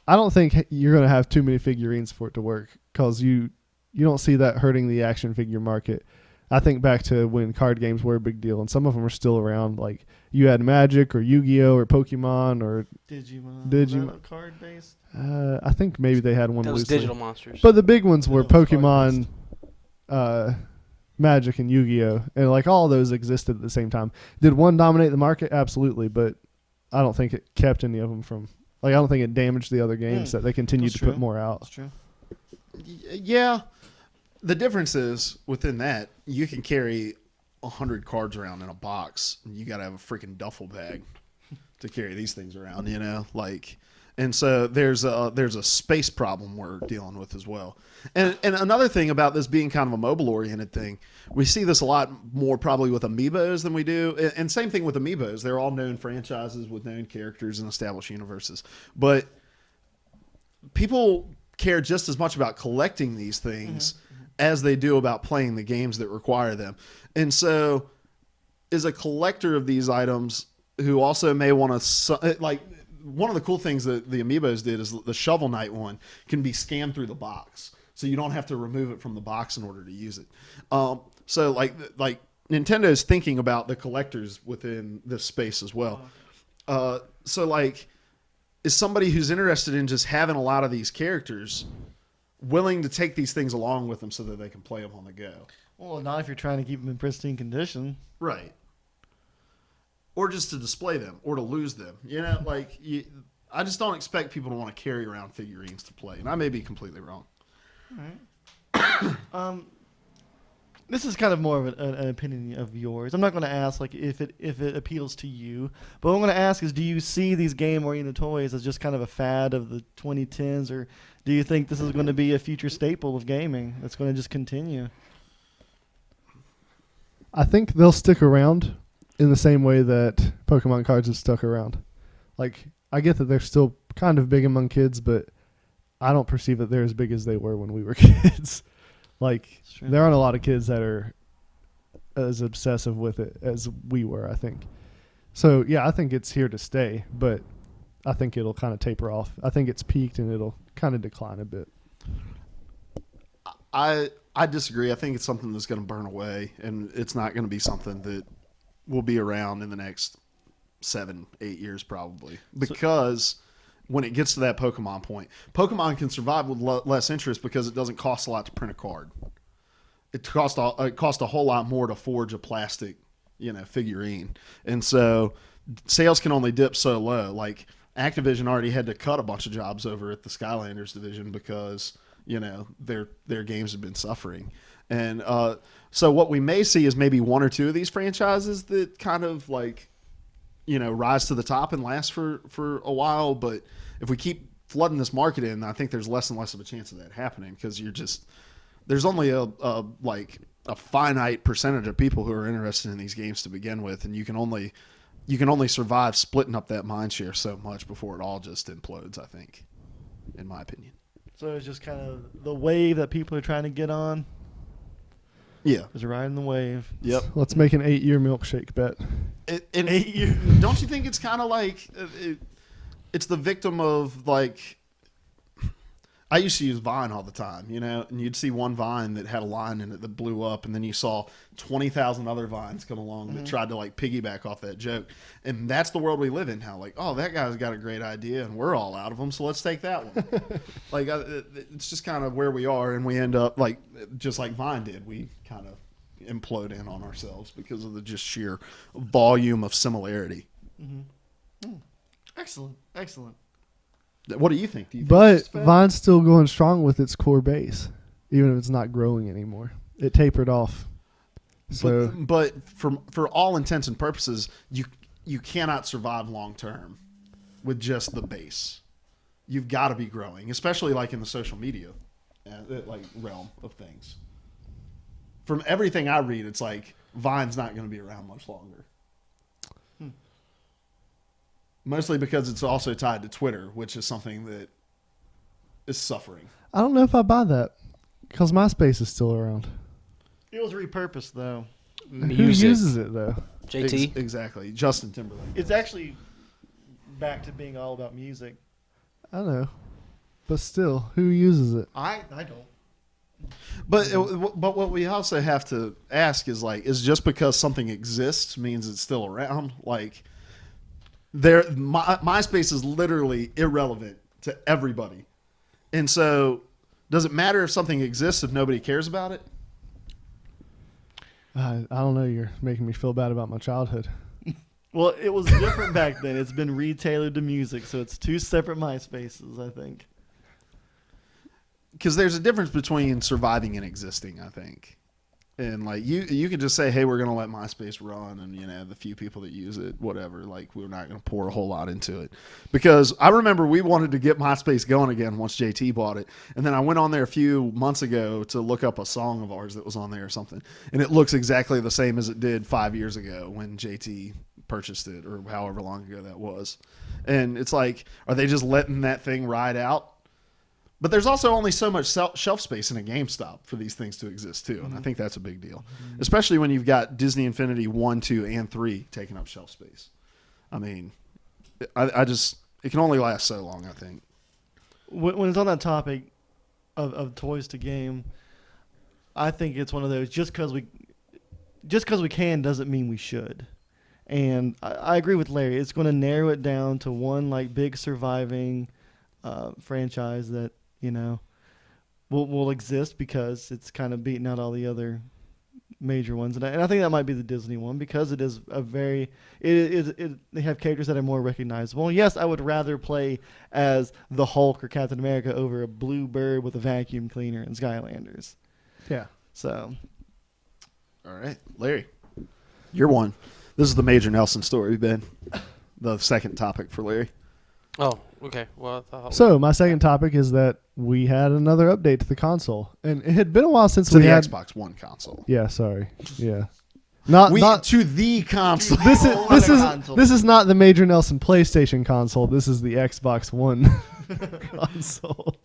don't think you're going to have too many figurines for it to work because you don't see that hurting the action figure market. I think back to when card games were a big deal, and some of them are still around. Like you had Magic or Yu-Gi-Oh or Pokemon or Digimon. Digimon. Was that card based? I think maybe they had one That was loosely. Digital Monsters. But the big ones were That was Pokemon, Magic, and Yu-Gi-Oh, and like all of those existed at the same time. Did one dominate the market? Absolutely, but I don't think it kept any of them from. Like I don't think it damaged the other games that they continued That's to put true. more out. That's true. Yeah. The difference is within that you can carry 100 cards around in a box. You got to have a freaking duffel bag to carry these things around, you know, like, and so there's a space problem we're dealing with as well. And another thing about this being kind of a mobile oriented thing, we see this a lot more probably with amiibos than we do. And same thing with amiibos. They're all known franchises with known characters and established universes, but people care just as much about collecting these things as they do about playing the games that require them. And so is a collector of these items who also may want to, like, one of the cool things that the Amiibos did is the Shovel Knight one can be scanned through the box. So you don't have to remove it from the box in order to use it. So like Nintendo is thinking about the collectors within this space as well. So like, is somebody who's interested in just having a lot of these characters willing to take these things along with them so that they can play them on the go? Well, not if you're trying to keep them in pristine condition. Right. Or just to display them or to lose them. You know, like, I just don't expect people to want to carry around figurines to play. And I may be completely wrong. All right. This is kind of more of an opinion of yours. I'm not going to ask like if it appeals to you, but what I'm going to ask is, do you see these game-oriented toys as just kind of a fad of the 2010s, or do you think this is going to be a future staple of gaming that's going to just continue? I think they'll stick around in the same way that Pokemon cards have stuck around. Like, I get that they're still kind of big among kids, but I don't perceive that they're as big as they were when we were kids. Like, there aren't a lot of kids that are as obsessive with it as we were, I think. So, yeah, I think it's here to stay, but I think it'll kind of taper off. I think it's peaked and it'll kind of decline a bit. I disagree. I think it's something that's going to burn away, and it's not going to be something that will be around in the next 7-8 years probably. Because when it gets to that Pokemon point, Pokemon can survive with less interest because it doesn't cost a lot to print a card. It costs a whole lot more to forge a plastic, figurine. And so sales can only dip so low. Like, Activision already had to cut a bunch of jobs over at the Skylanders division because their games have been suffering. And so what we may see is maybe one or two of these franchises that kind of rise to the top and last for a while. But if we keep flooding this market in, I think there's less and less of a chance of that happening, because there's only a finite percentage of people who are interested in these games to begin with, and you can only survive splitting up that mind share so much before it all just implodes, I think, in my opinion. So it's just kind of the wave that people are trying to get on. Yeah. Is riding the wave. Yep. Let's make an 8-year milkshake bet. 8 years. Don't you think it's kind of like it's the victim of I used to use Vine all the time, and you'd see one Vine that had a line in it that blew up, and then you saw 20,000 other Vines come along that tried to like piggyback off that joke. And that's the world we live in now. Like, oh, that guy's got a great idea, and we're all out of them, so let's take that one. Like, it's just kind of where we are, and we end up like just like Vine did. We kind of implode in on ourselves because of the just sheer volume of similarity. Excellent. What do you think? Do you think But it's fed? Vine's still going strong with its core base, even if it's not growing anymore. It tapered off. So but for all intents and purposes, you cannot survive long term with just the base. You've got to be growing, especially like in the social media like realm of things. From everything I read, it's like Vine's not going to be around much longer. Mostly because it's also tied to Twitter, which is something that is suffering. I don't know if I buy that because MySpace is still around. It was repurposed though. Who uses it though? JT. Exactly. Justin Timberlake. It's actually back to being all about music. I don't know, but still, who uses it? I don't. But what we also have to ask is like, is just because something exists means it's still around? Like, MySpace is literally irrelevant to everybody, and so does it matter if something exists if nobody cares about it? I don't know. You're making me feel bad about my childhood. Well, it was different back then. It's been retailored to music, so it's two separate MySpaces, I think. Because there's a difference between surviving and existing, I think. And like you could just say, hey, we're gonna let MySpace run, and the few people that use it, whatever. Like, we're not gonna pour a whole lot into it. Because I remember we wanted to get MySpace going again once JT bought it, and then I went on there a few months ago to look up a song of ours that was on there or something, and it looks exactly the same as it did 5 years ago when JT purchased it, or however long ago that was. And it's like, are they just letting that thing ride out? But there's also only so much shelf space in a GameStop for these things to exist, too. And I think that's a big deal, especially when you've got Disney Infinity 1, 2, and 3 taking up shelf space. I mean, it can only last so long, I think. When it's on that topic of toys to game, I think it's one of those just because we can doesn't mean we should. And I agree with Larry. It's going to narrow it down to one like big surviving franchise that will exist because it's kind of beating out all the other major ones, and I think that might be the Disney one because it is they have characters that are more recognizable. Yes, I would rather play as the Hulk or Captain America over a blue bird with a vacuum cleaner and Skylanders. Yeah. So, All right, Larry, you're one. This is the Major Nelson story, Ben. The second topic for Larry. Oh, okay. Well, I thought So my second topic is that we had another update to the console, and it had been a while since To we the had. Xbox One console. Yeah, sorry. Yeah, not To the console. This is not the Major Nelson PlayStation console. This is the Xbox One console.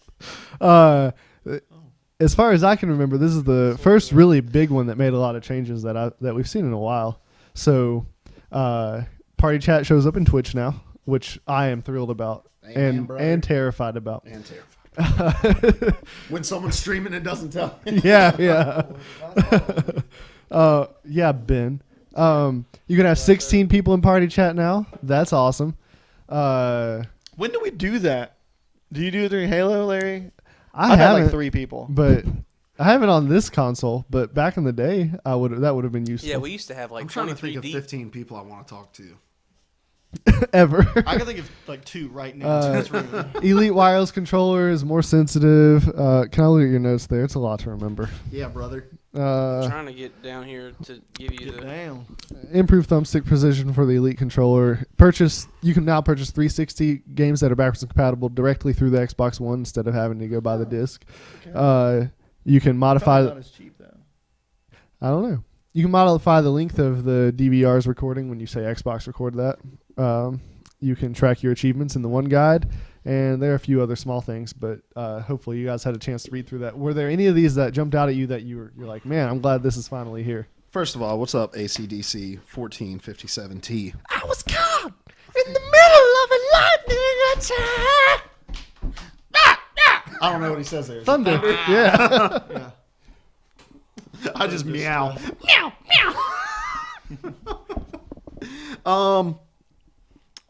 As far as I can remember, this is the first really big one that made a lot of changes that we've seen in a while. So, Party Chat shows up in Twitch now, which I am thrilled about and terrified about. And terrified. When someone's streaming and doesn't tell me. Yeah. Yeah, Ben. You can have 16 people in Party Chat now. That's awesome. when do we do that? Do you do it during Halo, Larry? I I've had haven't, like 3 people. but I haven't on this console. But back in the day, that would have been useful. Yeah, we used to have like I'm trying to 23 think of deep. 15 people I want to talk to. ever. I can think of like 2 right now in this room. Elite wireless controller is more sensitive. Can I look at your notes there? It's a lot to remember. Yeah, brother. Trying to get down here to give you Get the. down. Improved thumbstick precision for the Elite controller. You can now purchase 360 games that are backwards compatible directly through the Xbox One instead of having to go buy the disc. Okay. You can modify. Probably not as cheap though. I don't know. You can modify the length of the DVR's recording when you say Xbox record that. You can track your achievements in the One Guide, and there are a few other small things, but hopefully you guys had a chance to read through that. Were there any of these that jumped out at you that you're like, man, I'm glad this is finally here? First of all, what's up, ACDC 1457T? I was caught in the middle of a lightning attack. I don't know what he says there. Thunder. Yeah. Yeah. I just meow.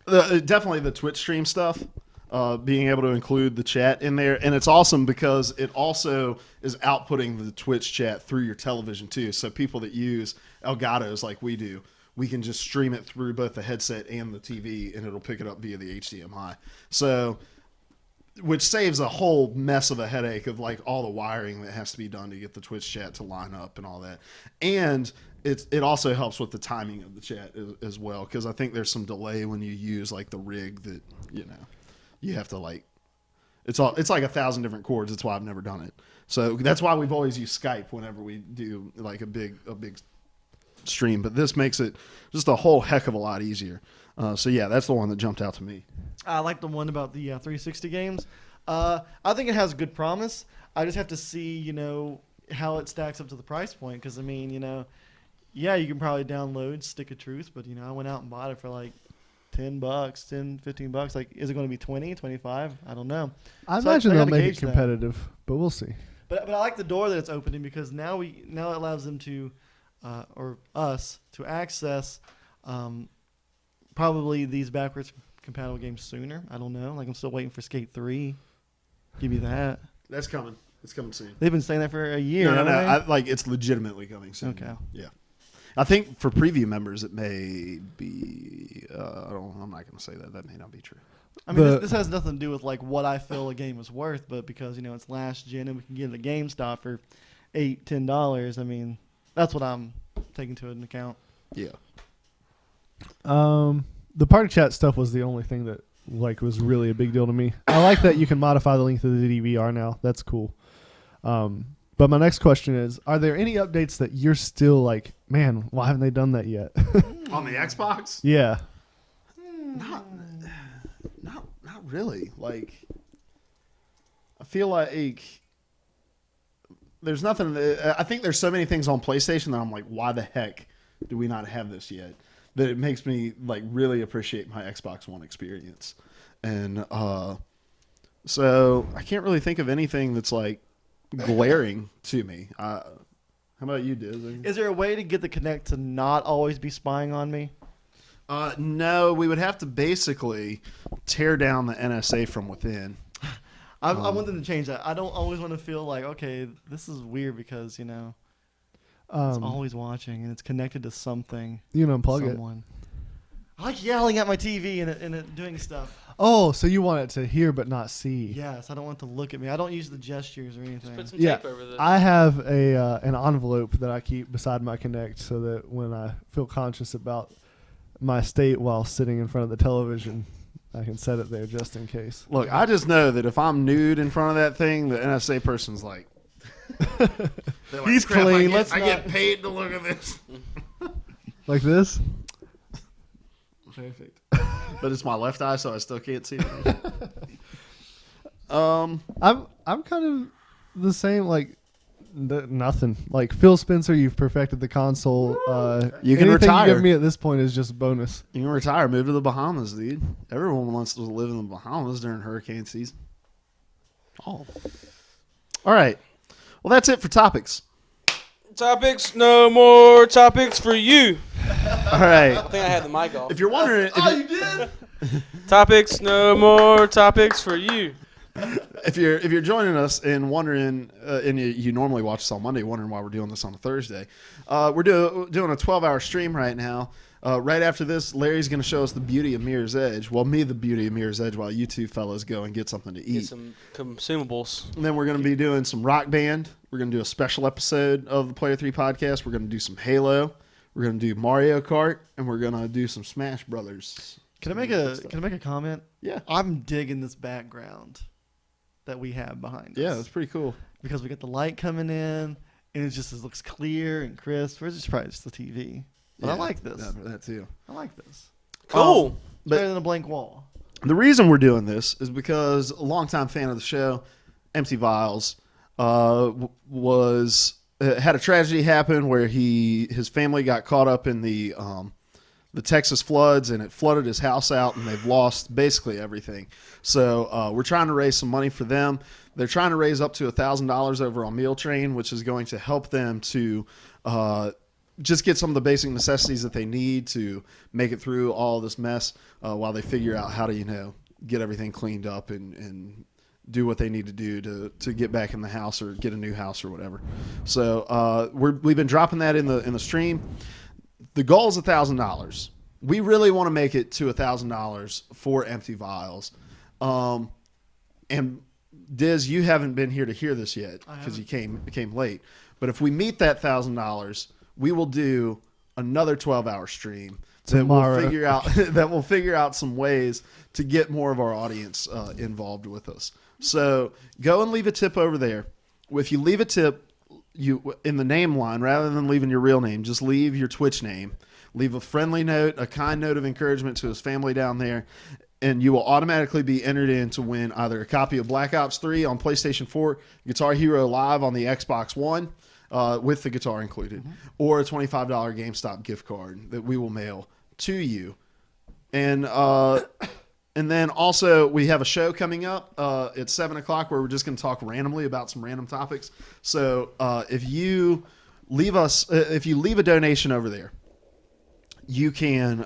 Definitely the Twitch stream stuff. Being able to include the chat in there, and it's awesome because it also is outputting the Twitch chat through your television too. So people that use Elgatos like we do, we can just stream it through both the headset and the TV, and it'll pick it up via the HDMI. So, which saves a whole mess of a headache of like all the wiring that has to be done to get the Twitch chat to line up and all that. And it also helps with the timing of the chat as well, because I think there's some delay when you use like the rig that you have to like. It's like 1,000 different chords. That's why I've never done it. So that's why we've always used Skype whenever we do like a big stream. But this makes it just a whole heck of a lot easier. So yeah, that's the one that jumped out to me. I like the one about the 360 games. I think it has good promise. I just have to see, how it stacks up to the price point. Because, I mean, yeah, you can probably download Stick of Truth. But, I went out and bought it for like $10, $15. Like, is it going to be 20, 25? I don't know. I imagine they'll gotta make gauge it that. competitive, but we'll see. But I like the door that it's opening, because now it allows them to, or us, to access probably these backwards compatible games sooner. I don't know. Like, I'm still waiting for Skate 3. Give me that. That's coming. It's coming soon. They've been saying that for a year. No. haven't they? It's legitimately coming soon. Okay. Yeah. I think for preview members, it may be. I'm not going to say that. That may not be true. I mean, this has nothing to do with like what I feel a game is worth, but because it's last gen and we can get it at GameStop for $8-10. I mean, that's what I'm taking to an account. Yeah. The party chat stuff was the only thing that like was really a big deal to me. I like that you can modify the length of the DVR now. That's cool. But my next question is, are there any updates that you're still like, man, why haven't they done that yet? On the Xbox? Yeah. Not really. Like, I feel like there's nothing. I think there's so many things on PlayStation that I'm like, why the heck do we not have this yet? That it makes me like really appreciate my Xbox One experience. And so I can't really think of anything that's like glaring to me. How about you, Diz? Is there a way to get the Kinect to not always be spying on me? No, we would have to basically tear down the NSA from within. I want them to change that. I don't always want to feel like, okay, this is weird because, it's always watching and it's connected to something. You can unplug someone. I like yelling at my TV and it doing stuff. Oh, so you want it to hear but not see? Yes, I don't want it to look at me. I don't use the gestures or anything. Just put some Yeah, tape over this. I have an envelope that I keep beside my Kinect so that when I feel conscious about my state while sitting in front of the television, I can set it there just in case. Look, I just know that if I'm nude in front of that thing, the NSA person's like, they're like, He's "Crap, clean, I get paid to look at this. Like this? Perfect. But it's my left eye, so I still can't see it. I'm kind of the same. Like nothing. Like Phil Spencer, you've perfected the console. You can anything retire. you give me at this point is just bonus. You can retire, move to the Bahamas, dude. Everyone wants to live in the Bahamas during hurricane season. Oh. All right. Well, that's it for topics. Topics, no more topics for you. All right. I think I had the mic off. If you're wondering, You did? Topics, no more topics for you. if you're joining us and wondering, and you normally watch us on Monday, wondering why we're doing this on a Thursday, we're doing a 12-hour stream right now. Right after this, Larry's going to show us the beauty of Mirror's Edge. Well, me the beauty of Mirror's Edge, while you two fellas go and get something to eat. Get some consumables. And then we're going to be doing some Rock Band. We're going to do a special episode of the Player 3 podcast. We're going to do some Halo. We're going to do Mario Kart, and we're going to do some Smash Brothers. Can I make a comment? Yeah. I'm digging this background that we have behind us. Yeah, that's pretty cool. Because we got the light coming in, and it looks clear and crisp. Or it's probably just the TV. But I like this. Yeah, that too. I like this. Cool. It's better than a blank wall. The reason we're doing this is because a longtime fan of the show, Empty Vials, had a tragedy happen where his family got caught up in the Texas floods, and it flooded his house out, and they've lost basically everything. So we're trying to raise some money for them. They're trying to raise up to $1,000 over on Meal Train, which is going to help them to just get some of the basic necessities that they need to make it through all this mess while they figure out how to, get everything cleaned up and do what they need to do to get back in the house or get a new house or whatever. So we've been dropping that in the stream. The goal is $1,000. We really want to make it to $1,000 for Empty Vials. And Diz, you haven't been here to hear this yet because you came late. But if we meet that $1,000, we will do another 12-hour stream Tomorrow. that will figure out some ways to get more of our audience involved with us. So go and leave a tip over there. If you leave a tip, you in the name line rather than leaving your real name, just leave your Twitch name. Leave a friendly note, a kind note of encouragement to his family down there, and you will automatically be entered in to win either a copy of Black Ops 3 on PlayStation 4, Guitar Hero Live on the Xbox One with the guitar included, or a $25 GameStop gift card that we will mail to you. And then also we have a show coming up at 7 o'clock where we're just going to talk randomly about some random topics. So if you leave a donation over there, you can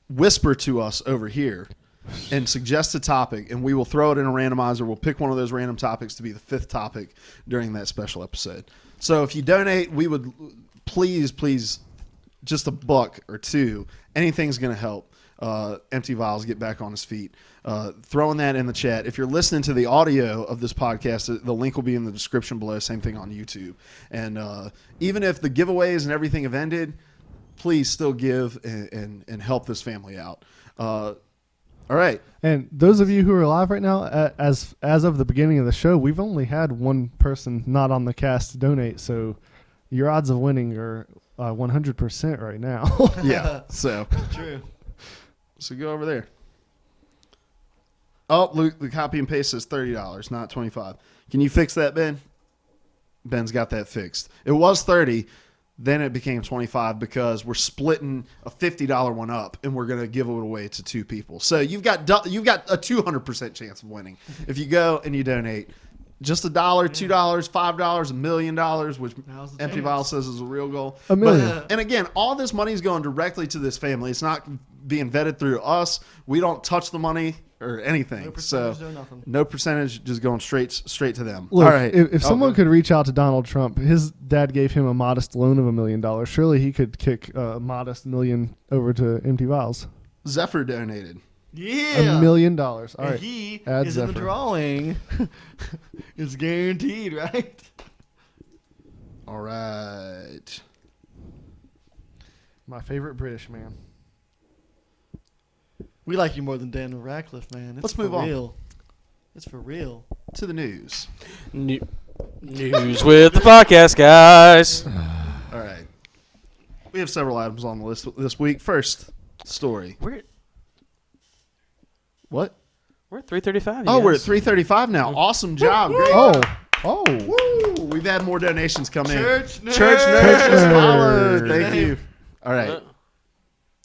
whisper to us over here and suggest a topic, and we will throw it in a randomizer. We'll pick one of those random topics to be the 5th topic during that special episode. So if you donate, we would please, just $1 or $2. Anything's going to help Empty Vials get back on his feet. Throwing that in the chat. If you're listening to the audio of this podcast, the link will be in the description below. Same thing on YouTube. And even if the giveaways and everything have ended, please still give and help this family out. All right. And those of you who are live right now, as of the beginning of the show, we've only had one person not on the cast donate, so your odds of winning are 100% right now. Yeah. So True. So go over there. Oh, Luke, the copy and paste says $30, not $25. Can you fix that, Ben? Ben's got that fixed. It was $30. Then it became $25 because we're splitting a $50 one up, and we're going to give it away to 2 people. So you've got a 200% chance of winning if you go and you donate just $1, $2, $5, $1 million, which Empty Vial says is a real goal. $1 million. And again, all this money is going directly to this family. It's not being vetted through us. We don't touch the money or anything. No percentage, just going straight to them. Look, all right. if someone could reach out to Donald Trump, his dad gave him a modest loan of $1 million. Surely he could kick a modest $1 million over to Empty Vials. Zephyr donated. Yeah. $1 million. All right. And he Add is in the Zephyr. drawing. It's guaranteed, right? All right. My favorite British man. We like you more than Daniel Radcliffe, man. Let's move on. Real. It's for real. To the news. News with the podcast, guys. All right. We have several items on the list this week. First story. What? We're at 3:35. Oh, we're at 3:35 now. Awesome job. Great. Oh. Woo. We've had more donations come in. Church nerds. Church nerds just Nerd. followed. Thank you. All right.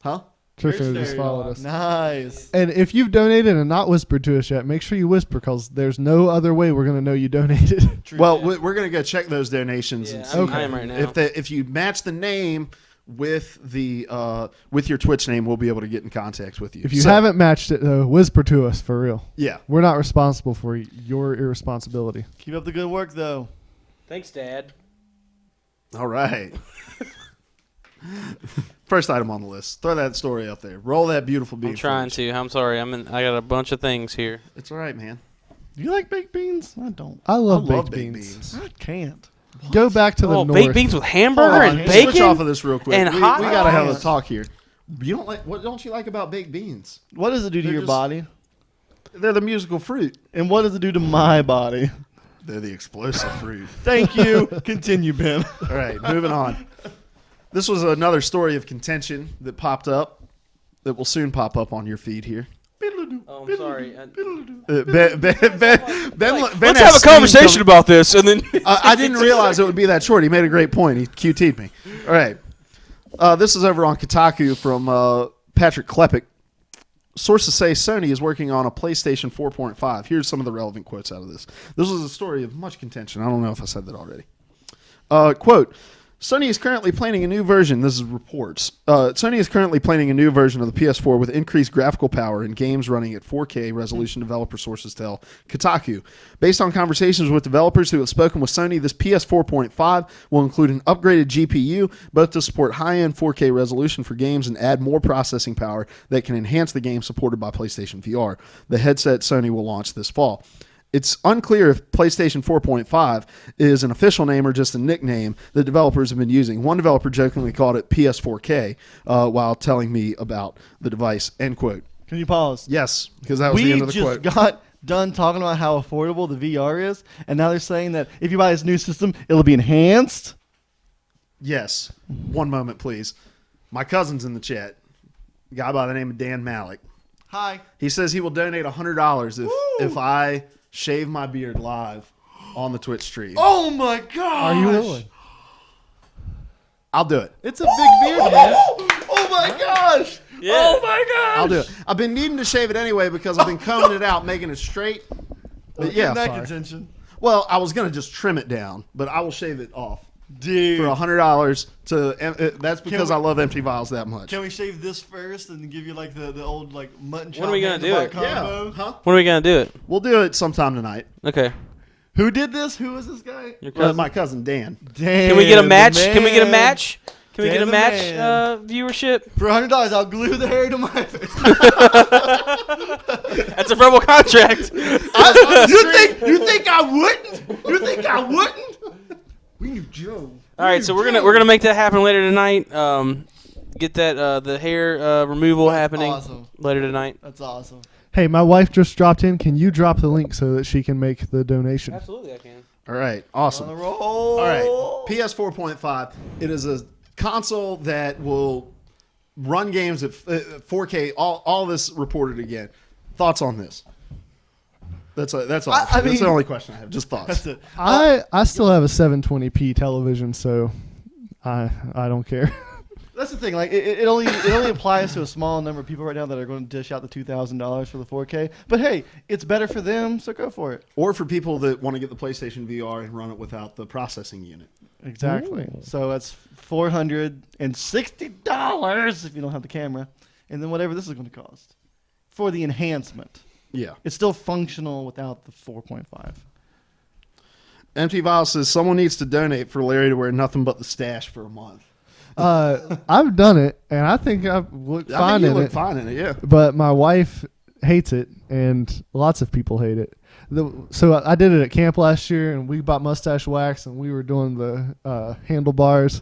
Huh? Church Church just nerd. followed us. Nice. And if you've donated and not whispered to us yet, make sure you whisper because there's no other way we're going to know you donated. True. Well, we're going to go check those donations and Yeah, see I am right now. if you match the name with your Twitch name, we'll be able to get in contact with you. If you haven't matched it, though, whisper to us for real. Yeah. We're not responsible for your irresponsibility. Keep up the good work, though. Thanks, Dad. All right. First item on the list. Throw that story up there. Roll that beautiful bean. I'm trying to. I'm sorry. I got a bunch of things here. It's all right, man. Do you like baked beans? I don't. I love I love baked beans. I can't. Go back to the Oh, north. baked beans with hamburger Hold on, and let's bacon. Switch off of this real quick. and we hot gotta have a dogs. talk here. You don't like what? Don't you like about baked beans? What does it do to They're your just- body? They're the musical fruit. And what does it do to my body? They're the explosive fruit. Thank you. Continue, Ben. All right, moving on. This was another story of contention that popped up, that will soon pop up on your feed here. Oh, I'm sorry. Ben Let's has have a steam conversation about this, and then I didn't realize it would be that short. He made a great point. He QT'd me. All right. This is over on Kotaku from Patrick Klepek. sources say Sony is working on a PlayStation 4.5. Here's some of the relevant quotes out of this. This was a story of much contention. I don't know if I said that already. Quote, Sony is currently planning a new version. This is reports. Sony is currently planning a new version of the PS4 with increased graphical power and games running at 4K resolution, developer sources tell Kotaku. Based on conversations with developers who have spoken with Sony, this PS4.5 will include an upgraded GPU, both to support high-end 4K resolution for games and add more processing power that can enhance the game supported by PlayStation VR. The headset Sony will launch this fall. It's unclear if PlayStation 4.5 is an official name or just a nickname that developers have been using. One developer jokingly called it PS4K while telling me about the device, end quote. Can you pause? Yes, because that was the end of the We quote. just got done talking about how affordable the VR is, and now they're saying that if you buy this new system, it'll be enhanced. Yes. One moment, please. My cousin's in the chat. A guy by the name of Dan Malik. Hi. He says he will donate $100 if I shave my beard live on the Twitch stream. Oh my gosh. Are you willing? I'll do it. It's a big beard, man. Oh my gosh. Yeah. Oh my gosh. I'll do it. I've been needing to shave it anyway because I've been combing it out, making it straight. But yeah. Neck sorry. contention. Well, I was going to just trim it down, but I will shave it off Dude. for $100 to that's because we- I love Empty Vials that much. Can we shave this first and give you like the old like mutton chop? When are we gonna do handlebar it? combo? Huh? When are we gonna do it? We'll do it sometime tonight. Okay. Who did this? Who was this guy? Your cousin? My cousin Dan. Damn. Can we get a match? the Can we get a man. match? Can we Dan get a the match man. viewership? For $100, I'll glue the hair to my face. That's a verbal contract. You think I wouldn't? You think I wouldn't? We knew Joe. All right, so we're gonna make that happen later tonight. Get that the hair removal happening Awesome. later tonight. That's awesome. Hey, my wife just dropped in. Can you drop the link so that she can make the donation? Absolutely, I can. All right. On Awesome. the roll. All right. PS4.5. It is a console that will run games at 4K. All this reported again. Thoughts on this? That's all. That's I mean- the only question I have. Just thoughts. That's it. I still have a 720p television, so I don't care. That's the thing. Like it only applies to a small number of people right now that are going to dish out the $2,000 for the 4K. but hey, it's better for them, so go for it. Or for people that want to get the PlayStation VR and run it without the processing unit. Exactly. Ooh. So that's $460 if you don't have the camera, and then whatever this is going to cost for the enhancement. Yeah. It's still functional without the 4.5. Empty Vial says someone needs to donate for Larry to wear nothing but the stash for a month. I've done it, and I think I look fine I mean, you in look it. fine in it, yeah. But my wife hates it, and lots of people hate it. So I did it at camp last year, and we bought mustache wax, and we were doing the handlebars.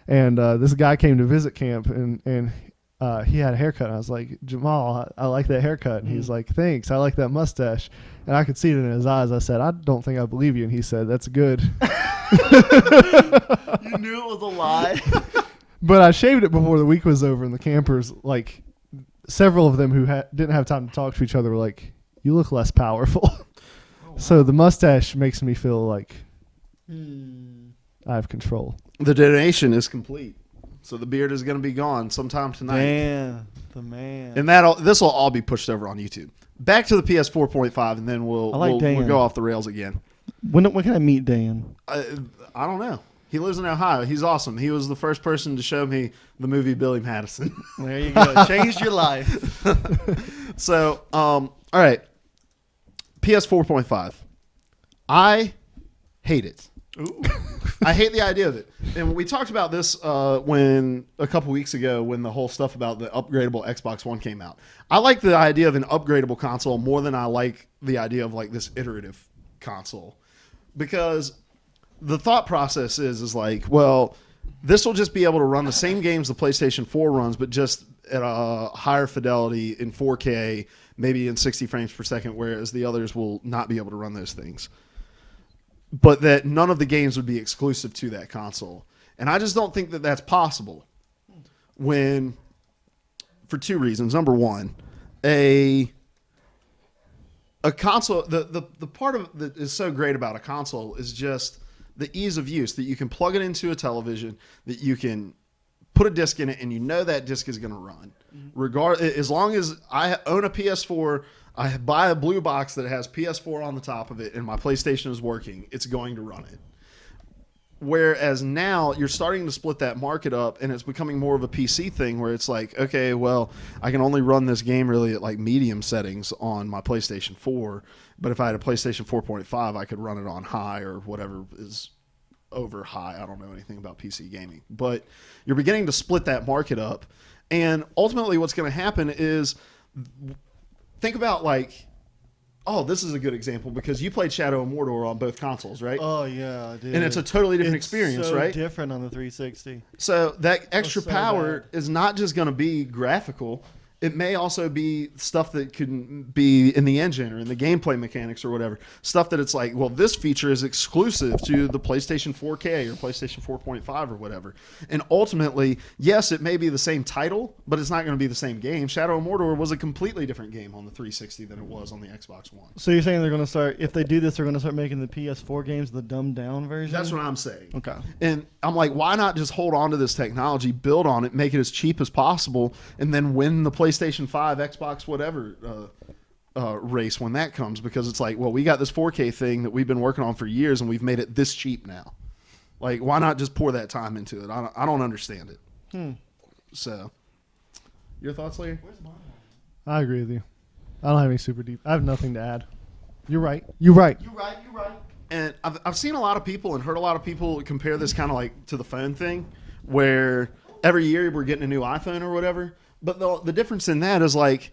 And this guy came to visit camp, and he had a haircut. And I was like, Jamal, I like that haircut. And he's like, thanks, I like that mustache. And I could see it in his eyes. I said, I don't think I believe you. And he said, that's good. You knew it was a lie. But I shaved it before the week was over, and the campers, like, several of them who didn't have time to talk to each other were like, you look less powerful. So the mustache makes me feel like I have control. The donation is complete. So the beard is going to be gone sometime tonight. Man, the man. And this will all be pushed over on YouTube. Back to the PS4.5, and then we'll go off the rails again. When can I meet Dan? I don't know. He lives in Ohio. He's awesome. He was the first person to show me the movie Billy Madison. There you go. Changed your life. So, all right. PS4.5. I hate it. Ooh. I hate the idea of it. And we talked about this when a couple weeks ago when the whole stuff about the upgradable Xbox One came out. I like the idea of an upgradable console more than I like the idea of like this iterative console. Because the thought process is like, well, this will just be able to run the same games the PlayStation 4 runs, but just at a higher fidelity in 4K, maybe in 60 frames per second, whereas the others will not be able to run those things. But that none of the games would be exclusive to that console. And I just don't think that that's possible for two reasons. Number one, a console, the part of that is so great about a console is just the ease of use, that you can plug it into a television, that you can put a disc in it, and you know that disc is going to run. As long as I own a PS4, I buy a blue box that has PS4 on the top of it, and my PlayStation is working, it's going to run it. Whereas now you're starting to split that market up, and it's becoming more of a PC thing where it's like, okay, well, I can only run this game really at like medium settings on my PlayStation 4, but if I had a PlayStation 4.5, I could run it on high or whatever is over high. I don't know anything about PC gaming, but you're beginning to split that market up, and ultimately what's going to happen is, think about like, oh, this is a good example because you played Shadow of Mordor on both consoles, right? Oh yeah, I did. And it's a totally different It's experience, so right? different on the 360. So that extra so power bad. is not just going to be graphical. It may also be stuff that could be in the engine or in the gameplay mechanics or whatever. Stuff that it's like, well, this feature is exclusive to the PlayStation 4K or PlayStation 4.5 or whatever. And ultimately, yes, it may be the same title, but it's not going to be the same game. Shadow of Mordor was a completely different game on the 360 than it was on the Xbox One. So you're saying they're going to start, if they do this, they're going to start making the PS4 games the dumbed down version? That's what I'm saying. Okay. And I'm like, why not just hold on to this technology, build on it, make it as cheap as possible, and then win the PlayStation 5, Xbox, whatever race when that comes? Because it's like, well, we got this 4K thing that we've been working on for years, and we've made it this cheap now. Like, why not just pour that time into it? I don't understand it. So, your thoughts, Larry? I agree with you. I don't have any super deep. I have nothing to add. You're right. You're right. You're right. And I've seen a lot of people and heard a lot of people compare this kind of like to the phone thing, where every year we're getting a new iPhone or whatever. But the difference in that is like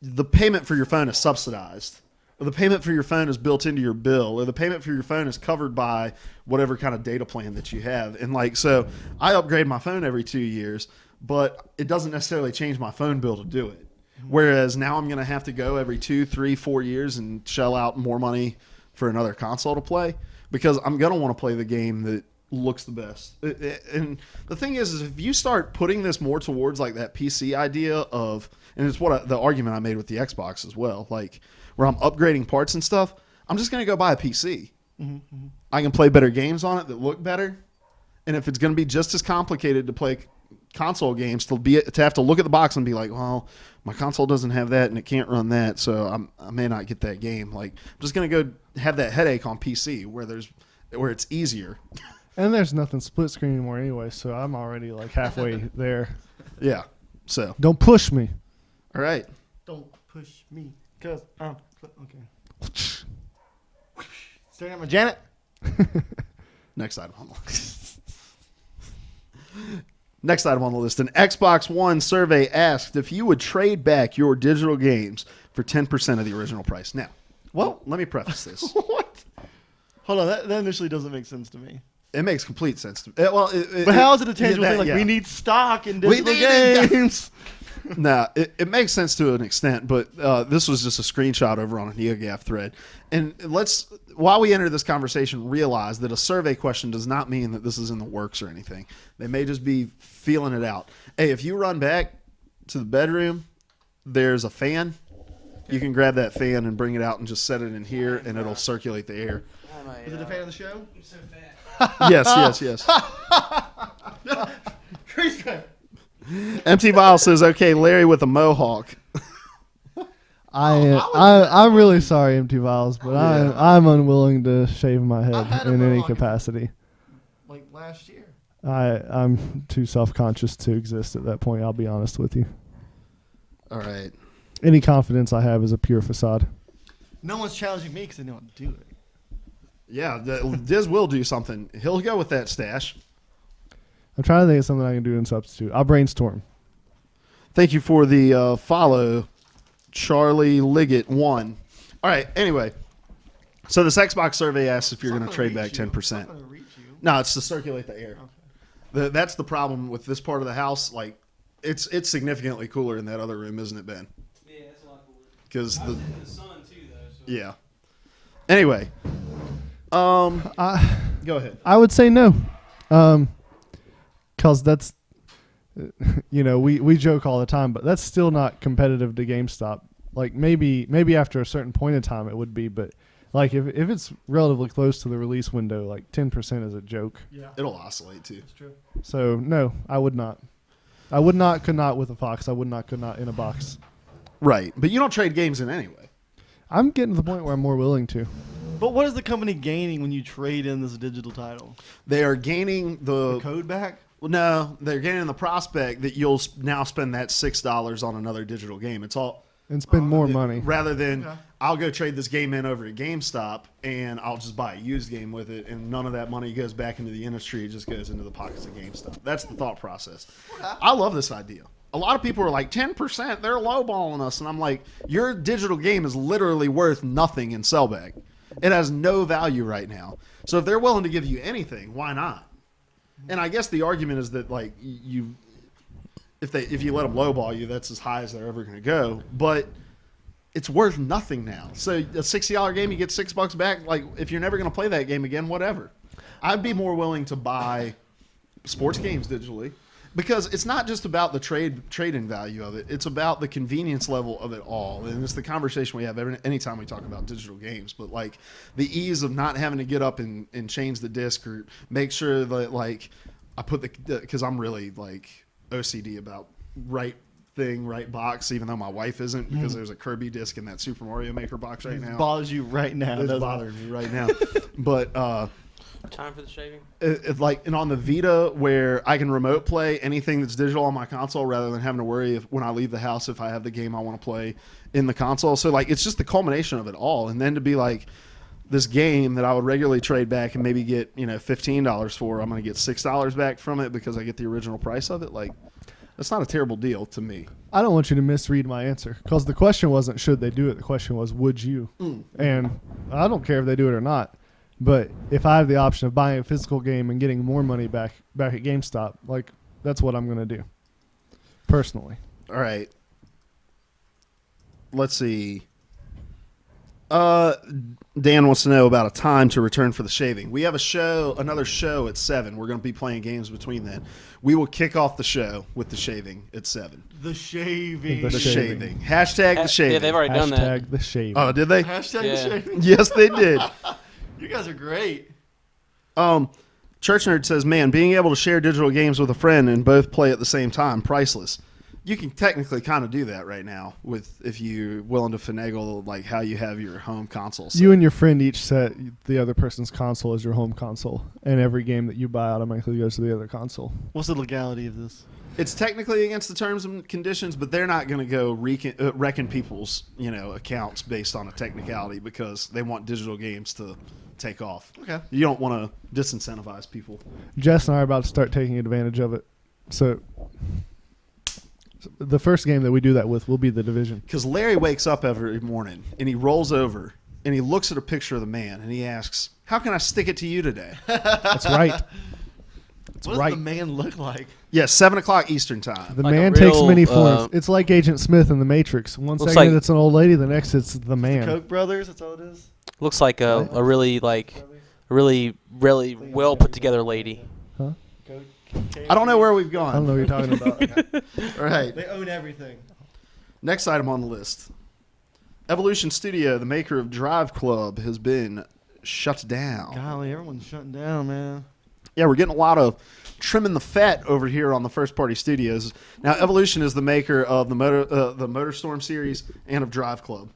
the payment for your phone is subsidized, or the payment for your phone is built into your bill, or the payment for your phone is covered by whatever kind of data plan that you have. And like, so I upgrade my phone every 2 years, but it doesn't necessarily change my phone bill to do it. Whereas now I'm going to have to go every 2, 3, 4 years and shell out more money for another console to play, because I'm going to want to play the game that looks the best. And the thing is if you start putting this more towards like that PC idea of, and it's the argument I made with the Xbox as well, like where I'm upgrading parts and stuff, I'm just going to go buy a PC. I can play better games on it that look better. And if it's going to be just as complicated to play console games, to have to look at the box and be like, well, my console doesn't have that and it can't run that, so I may not get that game. Like, I'm just going to go have that headache on PC where it's easier. And there's nothing split screen anymore anyway, so I'm already like halfway there. Yeah. So, Don't push me. all right. Don't push me, because I'm... Okay. Staring at my Janet? Next item on the list. Next item on the list. An Xbox One survey asked if you would trade back your digital games for 10% of the original price. Now, well, let me preface this. What? Hold on, that initially doesn't make sense to me. It makes complete sense to me. Well, But how is it a tangible thing? Like, yeah. we need stock in We digital need it. games. No, it makes sense to an extent, but this was just a screenshot over on a NeoGAF thread. And while we enter this conversation, realize that a survey question does not mean that this is in the works or anything. They may just be feeling it out. Hey, if you run back to the bedroom, there's a fan. You can grab that fan and bring it out and just set it in here, and it'll circulate the air. Is it a fan of the show? I'm so fat. Yes. Freeze frame. Empty Vial says, okay, Larry with a mohawk. I'm really sorry, Empty Vials, but Yeah. I'm unwilling to shave my I've head had a in any mohawk. capacity. Like last year. I'm too self-conscious to exist at that point. I'll be honest with you. All right. Any confidence I have is a pure facade. No one's challenging me because they know how to do it. Yeah, Diz will do something. He'll go with that stash. I'm trying to think of something I can do in substitute. I'll brainstorm. Thank you for the follow, Charlie Liggett 1. All right, anyway. So this Xbox survey asks if you're going to trade back 10%. It's not gonna reach you. No, it's to circulate the air. That's the problem with this part of the house. Like, it's significantly cooler in that other room, isn't it, Ben? Yeah, it's a lot cooler. Because I was in the sun too, though. So. yeah. Anyway, go ahead. I would say no. Because that's, we joke all the time, but that's still not competitive to GameStop. Like maybe after a certain point in time it would be, but Like if it's relatively close to the release window, like 10% is a joke. Yeah, It'll oscillate too. that's true. So no, I would not. I would not, could not with a Fox. I would not, could not in a box. Right, but you don't trade games in anyway. I'm getting to the point where I'm more willing to. But what is the company gaining when you trade in this digital title? They are gaining The code back? Well, no, they're gaining the prospect that you'll now spend that $6 on another digital game. It's all And spend more money. rather than Okay. I'll go trade this game in over at GameStop and I'll just buy a used game with it, and none of that money goes back into the industry. It just goes into the pockets of GameStop. That's the thought process. I love this idea. A lot of people are like 10%. They're lowballing us, and I'm like, your digital game is literally worth nothing in sellback. It has no value right now. So if they're willing to give you anything, why not? And I guess the argument is that like if you let them lowball you, that's as high as they're ever going to go. But it's worth nothing now. So a $60 game, you get $6 back. Like if you're never going to play that game again, whatever. I'd be more willing to buy sports games digitally. Because it's not just about the trading value of it. It's about the convenience level of it all. And it's the conversation we have anytime we talk about digital games. But, like, the ease of not having to get up and change the disc or make sure that, like, I put because I'm really, like, OCD about right thing, right box, even though my wife isn't, because there's a Kirby disc in that Super Mario Maker box right now. It bothers you right now. It's doesn't it? bothering me right now. But, Time for the shaving. It's like, and on the Vita, where I can remote play anything that's digital on my console rather than having to worry when I leave the house if I have the game I want to play in the console. So like, it's just the culmination of it all. And then to be like, this game that I would regularly trade back and maybe get $15 for, I'm going to get $6 back from it because I get the original price of it. Like, that's not a terrible deal to me. I don't want you to misread my answer because the question wasn't should they do it. The question was would you? And I don't care if they do it or not. But if I have the option of buying a physical game and getting more money back at GameStop, like that's what I'm going to do, personally. All right. Let's see. Dan wants to know about a time to return for the shaving. We have another show at 7. We're going to be playing games between then. We will kick off the show with the shaving at 7. The shaving. The The shaving. shaving. Hashtag the shaving. Yeah, they've already done that. Hashtag the shave. Oh, did they? Hashtag Yeah. the shaving. Yes, they did. You guys are great. Church Nerd says, man, being able to share digital games with a friend and both play at the same time, priceless. You can technically kind of do that right now if you're willing to finagle like how you have your home console set. You and your friend each set the other person's console as your home console, and every game that you buy automatically goes to the other console. What's the legality of this? It's technically against the terms and conditions, but they're not going to go wrecking people's accounts based on a technicality because they want digital games to take off. Okay. You don't want to disincentivize people. Jess and I are about to start taking advantage of it. So the first game that we do that with will be The Division. Because Larry wakes up every morning and he rolls over and he looks at a picture of the man and he asks, how can I stick it to you today? That's right. That's What right. does the man look like? Yeah, 7 o'clock Eastern time. The Like a man real, takes many forms. It's like Agent Smith in The Matrix. One Looks second like- it's an old lady, the next it's the man. Koch brothers, that's all it is? Looks like a really really well put together lady. Koch, I don't know where we've I don't gone. know what you're talking about. All right. They own everything. Next item on the list. Evolution Studio, the maker of Drive Club, has been shut down. Golly, everyone's shutting down, man. Yeah, we're getting a lot of trimming the fat over here on the First Party Studios. Now, Evolution is the maker of the MotorStorm series and of Drive Club.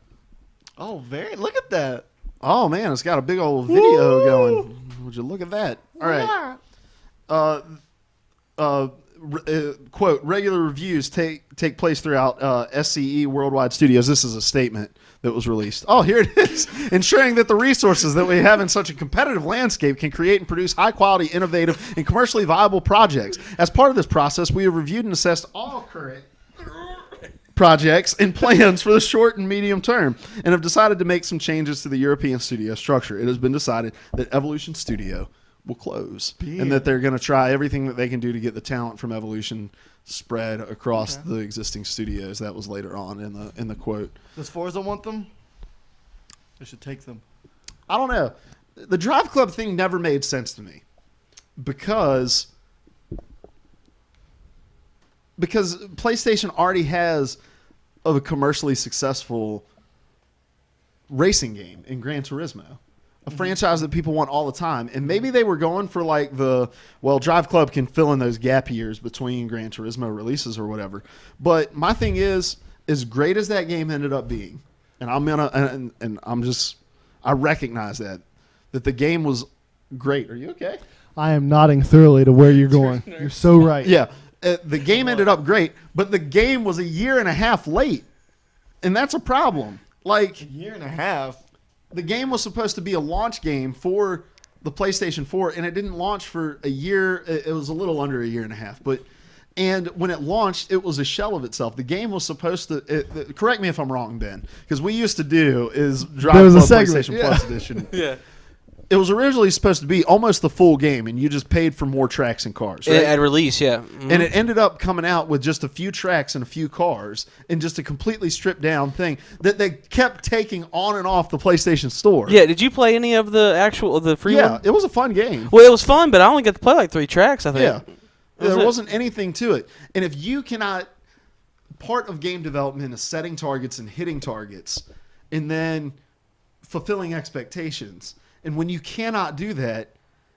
Oh, look at that. Oh man, it's got a big old video going. Would you look at that? All right. Quote, regular reviews take place throughout SCE Worldwide Studios. This is a statement that was released. Oh, here it is. Ensuring that the resources that we have in such a competitive landscape can create and produce high-quality, innovative, and commercially viable projects. As part of this process, we have reviewed and assessed all current projects and plans for the short and medium term and have decided to make some changes to the European studio structure. It has been decided that Evolution Studio will close and that they're going to try everything that they can do to get the talent from Evolution spread across the existing studios. That was later on in the quote. Does Forza want them? They should take them. I don't know. The Drive Club thing never made sense to me because PlayStation already has a commercially successful racing game in Gran Turismo, a franchise that people want all the time. And maybe they were going for like Drive Club can fill in those gap years between Gran Turismo releases or whatever. But my thing is, as great as that game ended up being, and I recognize that the game was great. Are you okay? I am nodding thoroughly to where you're going. You're so right. Yeah. The game ended up great, but the game was a year and a half late. And that's a problem. Like, A year and a half. the game was supposed to be a launch game for the PlayStation 4, and it didn't launch for a year. It was a little under a year and a half. And when it launched, it was a shell of itself. The game was supposed to... correct me if I'm wrong, Ben, because we used to do is Drive There was a Club segment, PlayStation yeah. Plus edition. Yeah. It was originally supposed to be almost the full game, and you just paid for more tracks and cars. Right? At release, yeah. Mhm. And it ended up coming out with just a few tracks and a few cars and just a completely stripped down thing that they kept taking on and off the PlayStation Store. Yeah, did you play any of the free Yeah, one? it was a fun game. Well, it was fun, but I only got to play like 3 tracks, I think. Yeah. That was There it. wasn't anything to it. And if you cannot, part of game development is setting targets and hitting targets and then fulfilling expectations. And when you cannot do that,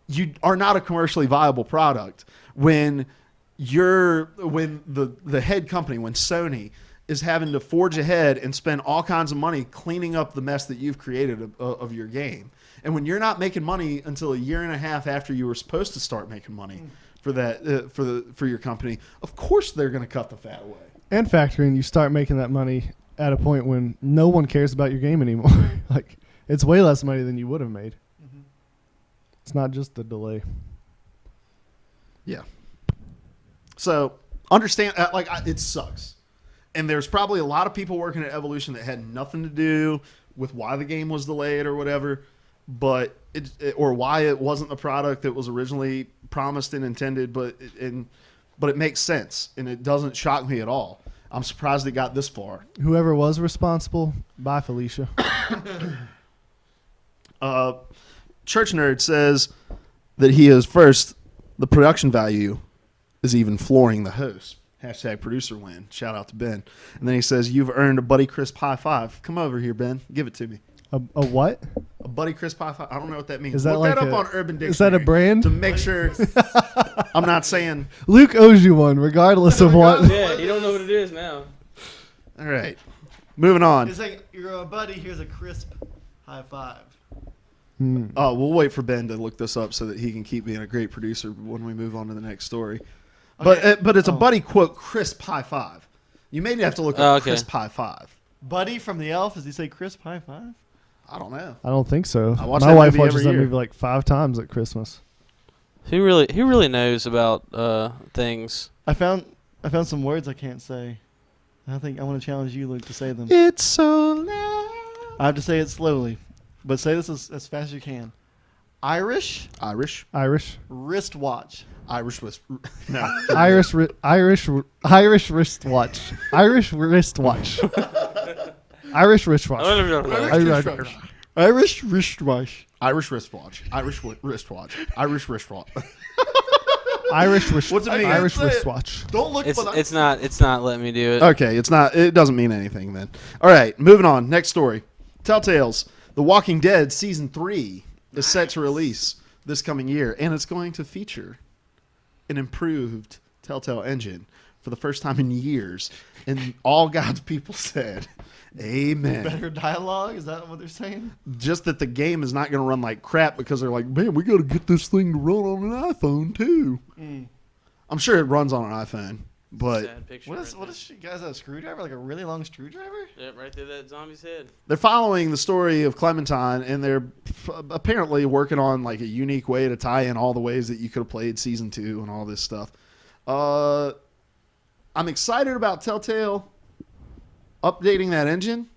you are not a commercially viable product. When the head company, when Sony is having to forge ahead and spend all kinds of money cleaning up the mess that you've created of your game. And when you're not making money until a year and a half after you were supposed to start making money for that for your company, of course they're going to cut the fat away. And factoring, you start making that money at a point when no one cares about your game anymore. Like, it's way less money than you would have made. Mm-hmm. It's not just the delay. Yeah. So understand, it sucks. And there's probably a lot of people working at Evolution that had nothing to do with why the game was delayed or whatever, or why it wasn't the product that was originally promised and intended, but it makes sense, and it doesn't shock me at all. I'm surprised it got this far. Whoever was responsible, bye, Felicia. Church Nerd says that he is first, the production value is even flooring the host. Hashtag producer win. Shout out to Ben. And then he says, you've earned a Buddy Crisp high five. Come over here, Ben. Give it to me. A what? A Buddy Crisp high five. I don't know what that means. Is that Look like that up a- on Urban Dictionary. Is that a brand? To make sure I'm not saying. Luke owes you one, regardless of what. Yeah, you don't know what it is now. All right. Moving on. It's like, you're a buddy, here's a crisp high five. Hmm. Oh, we'll wait for Ben to look this up so that he can keep being a great producer when we move on to the next story. Okay. But it's a Buddy quote crisp high five. You maybe have to look up Okay. crisp high five. Buddy from the Elf, does he say crisp high five? I don't know. I don't think so. I watch My that wife movie watches every that year. movie like 5 times at Christmas. Who really knows about things? I found some words I can't say. I think I want to challenge you, Luke, to say them. It's so loud. I have to say it slowly, but say this as fast as you can. Irish Irish wristwatch. No. Irish wristwatch. Irish wristwatch. Irish wristwatch. Irish wristwatch. Irish wristwatch. Irish wristwatch. Irish wristwatch. Irish wrist. What's it mean? Irish Say it. wristwatch. Don't look for the... It's not letting me do it. Okay, it doesn't mean anything then. All right, moving on. Next story. Telltale's The Walking Dead Season 3 is set to release this coming year, and it's going to feature an improved Telltale engine for the first time in years. And all God's people said, amen. Better dialogue? Is that what they're saying? Just that the game is not going to run like crap because they're like, man, we got to get this thing to run on an iPhone too. I'm sure it runs on an iPhone, but Sad picture What is right she guys, a screwdriver? Like a really long screwdriver? there. Yeah, right through that zombie's head. they're following the story of Clementine, and they're apparently working on like a unique way to tie in all the ways that you could have played Season 2 and all this stuff. I'm excited about Telltale updating that engine,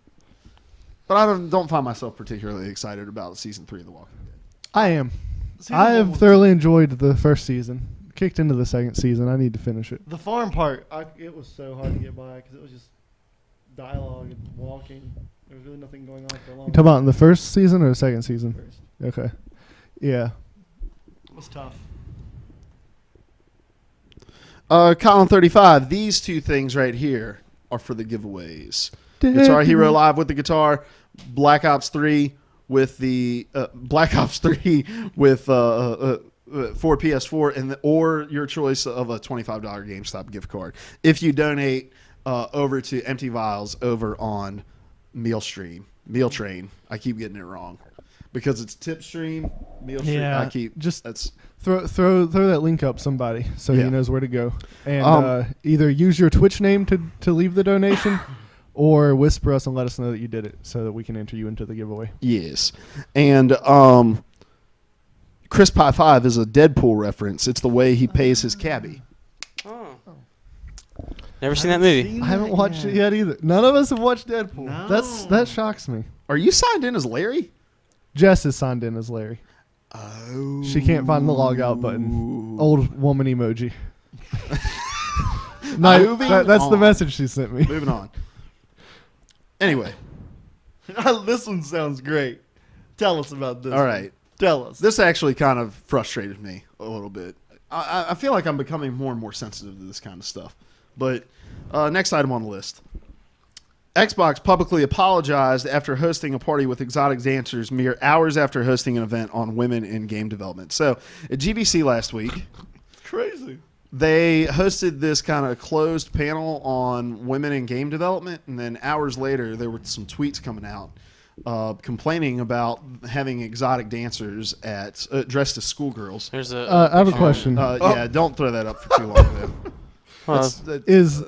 but I don't find myself particularly excited about Season 3 of The Walking Dead. I am. Season I one have was- thoroughly enjoyed the first season. Kicked into the second season. I need to finish it. The farm part, it was so hard to get by because it was just dialogue and walking. There was really nothing going on for a long You talking about in the first season or the second season? First. Okay. Yeah. It was tough. Column 35, these two things right here are for the giveaways. Guitar Hero Live with the guitar, Black Ops 3 with the Black Ops 3 with for PS4, and or your choice of a $25 GameStop gift card if you donate over to Empty Vials over on Meal Train. I keep getting it wrong because it's Tip Stream, Meal Stream. Yeah, That's throw that link up, somebody, so Yeah. he knows where to go, and either use your Twitch name to leave the donation, or whisper us and let us know that you did it, so that we can enter you into the giveaway. yes, and PS4.5 is a Deadpool reference. It's the way he pays his cabbie. Oh. Never seen that movie. I haven't watched it yet either. None of us have watched Deadpool. No. That shocks me. Are you signed in as Larry? Jess is signed in as Larry. Oh. She can't find the log out button. Old woman emoji. No, that's the message she sent me. Moving on. Anyway, This one sounds great. Tell us about this. all right. Tell us. This actually kind of frustrated me a little bit. I feel like I'm becoming more and more sensitive to this kind of stuff. But next item on the list. Xbox publicly apologized after hosting a party with exotic dancers mere hours after hosting an event on women in game development. So at GDC last week, Crazy. they hosted this kind of closed panel on women in game development, and then hours later there were some tweets coming out complaining about having exotic dancers at dressed as schoolgirls. There's a. I have a question. Yeah, don't throw that up for too long. Though. Well, Is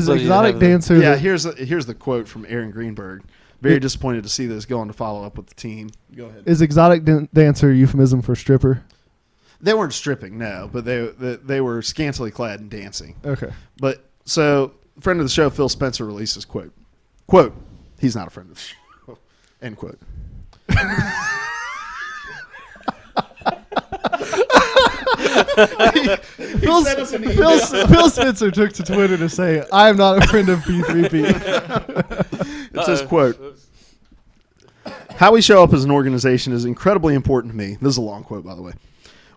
Hopefully you exotic have the- dancer? Yeah, here's the quote from Aaron Greenberg. Very disappointed to see this going to follow up with the team. Go ahead. Is exotic dancer euphemism for stripper? They weren't stripping, no, but they were scantily clad and dancing. Okay. But so, friend of the show, Phil Spencer, releases quote, he's not a friend of the show, end quote. Phil Spencer took to Twitter to say, "I am not a friend of P3P." It says, quote, "How we show up as an organization is incredibly important to me." This is a long quote, by the way.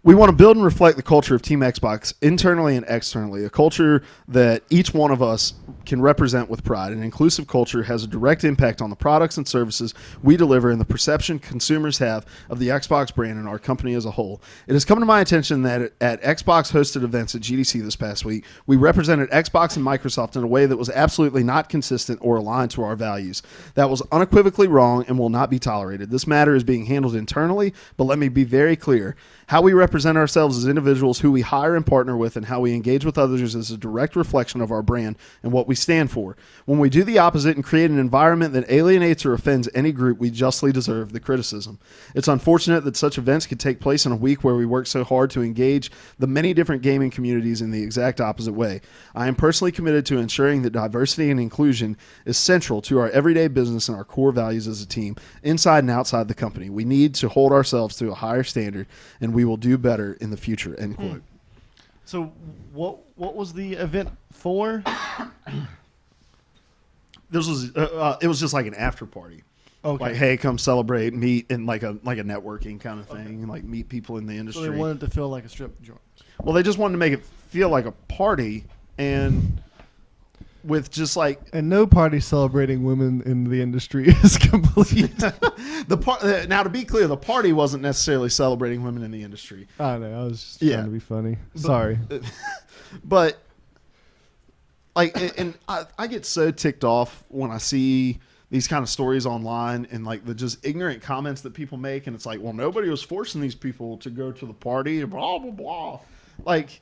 "We want to build and reflect the culture of Team Xbox internally and externally, a culture that each one of us can represent with pride. An inclusive culture has a direct impact on the products and services we deliver and the perception consumers have of the Xbox brand and our company as a whole. It has come to my attention that at Xbox hosted events at GDC this past week, we represented Xbox and Microsoft in a way that was absolutely not consistent or aligned to our values. That was unequivocally wrong and will not be tolerated. This matter is being handled internally, but let me be very clear. How we represent ourselves as individuals, who we hire and partner with, and how we engage with others is a direct reflection of our brand and what we stand for. When we do the opposite and create an environment that alienates or offends any group, we justly deserve the criticism. It's unfortunate that such events could take place in a week where we work so hard to engage the many different gaming communities in the exact opposite way. I am personally committed to ensuring that diversity and inclusion is central to our everyday business and our core values as a team, inside and outside the company. We need to hold ourselves to a higher standard, and we will do better in the future." End quote. So what was the event for? This was it was just like an after party. Okay. Like, hey, come celebrate, meet, and like a networking kind of thing, and like meet people in the So industry. they wanted to feel like a strip joint. Well, they just wanted to make it feel like a party, and with just like And no party celebrating women in the industry is complete. now, to be clear, the party wasn't necessarily celebrating women in the industry, I know. I was just Yeah. trying to be funny. Sorry. but like, and I get so ticked off when I see these kind of stories online and like the just ignorant comments that people make, and it's like, well, nobody was forcing these people to go to the party, blah blah blah. Like,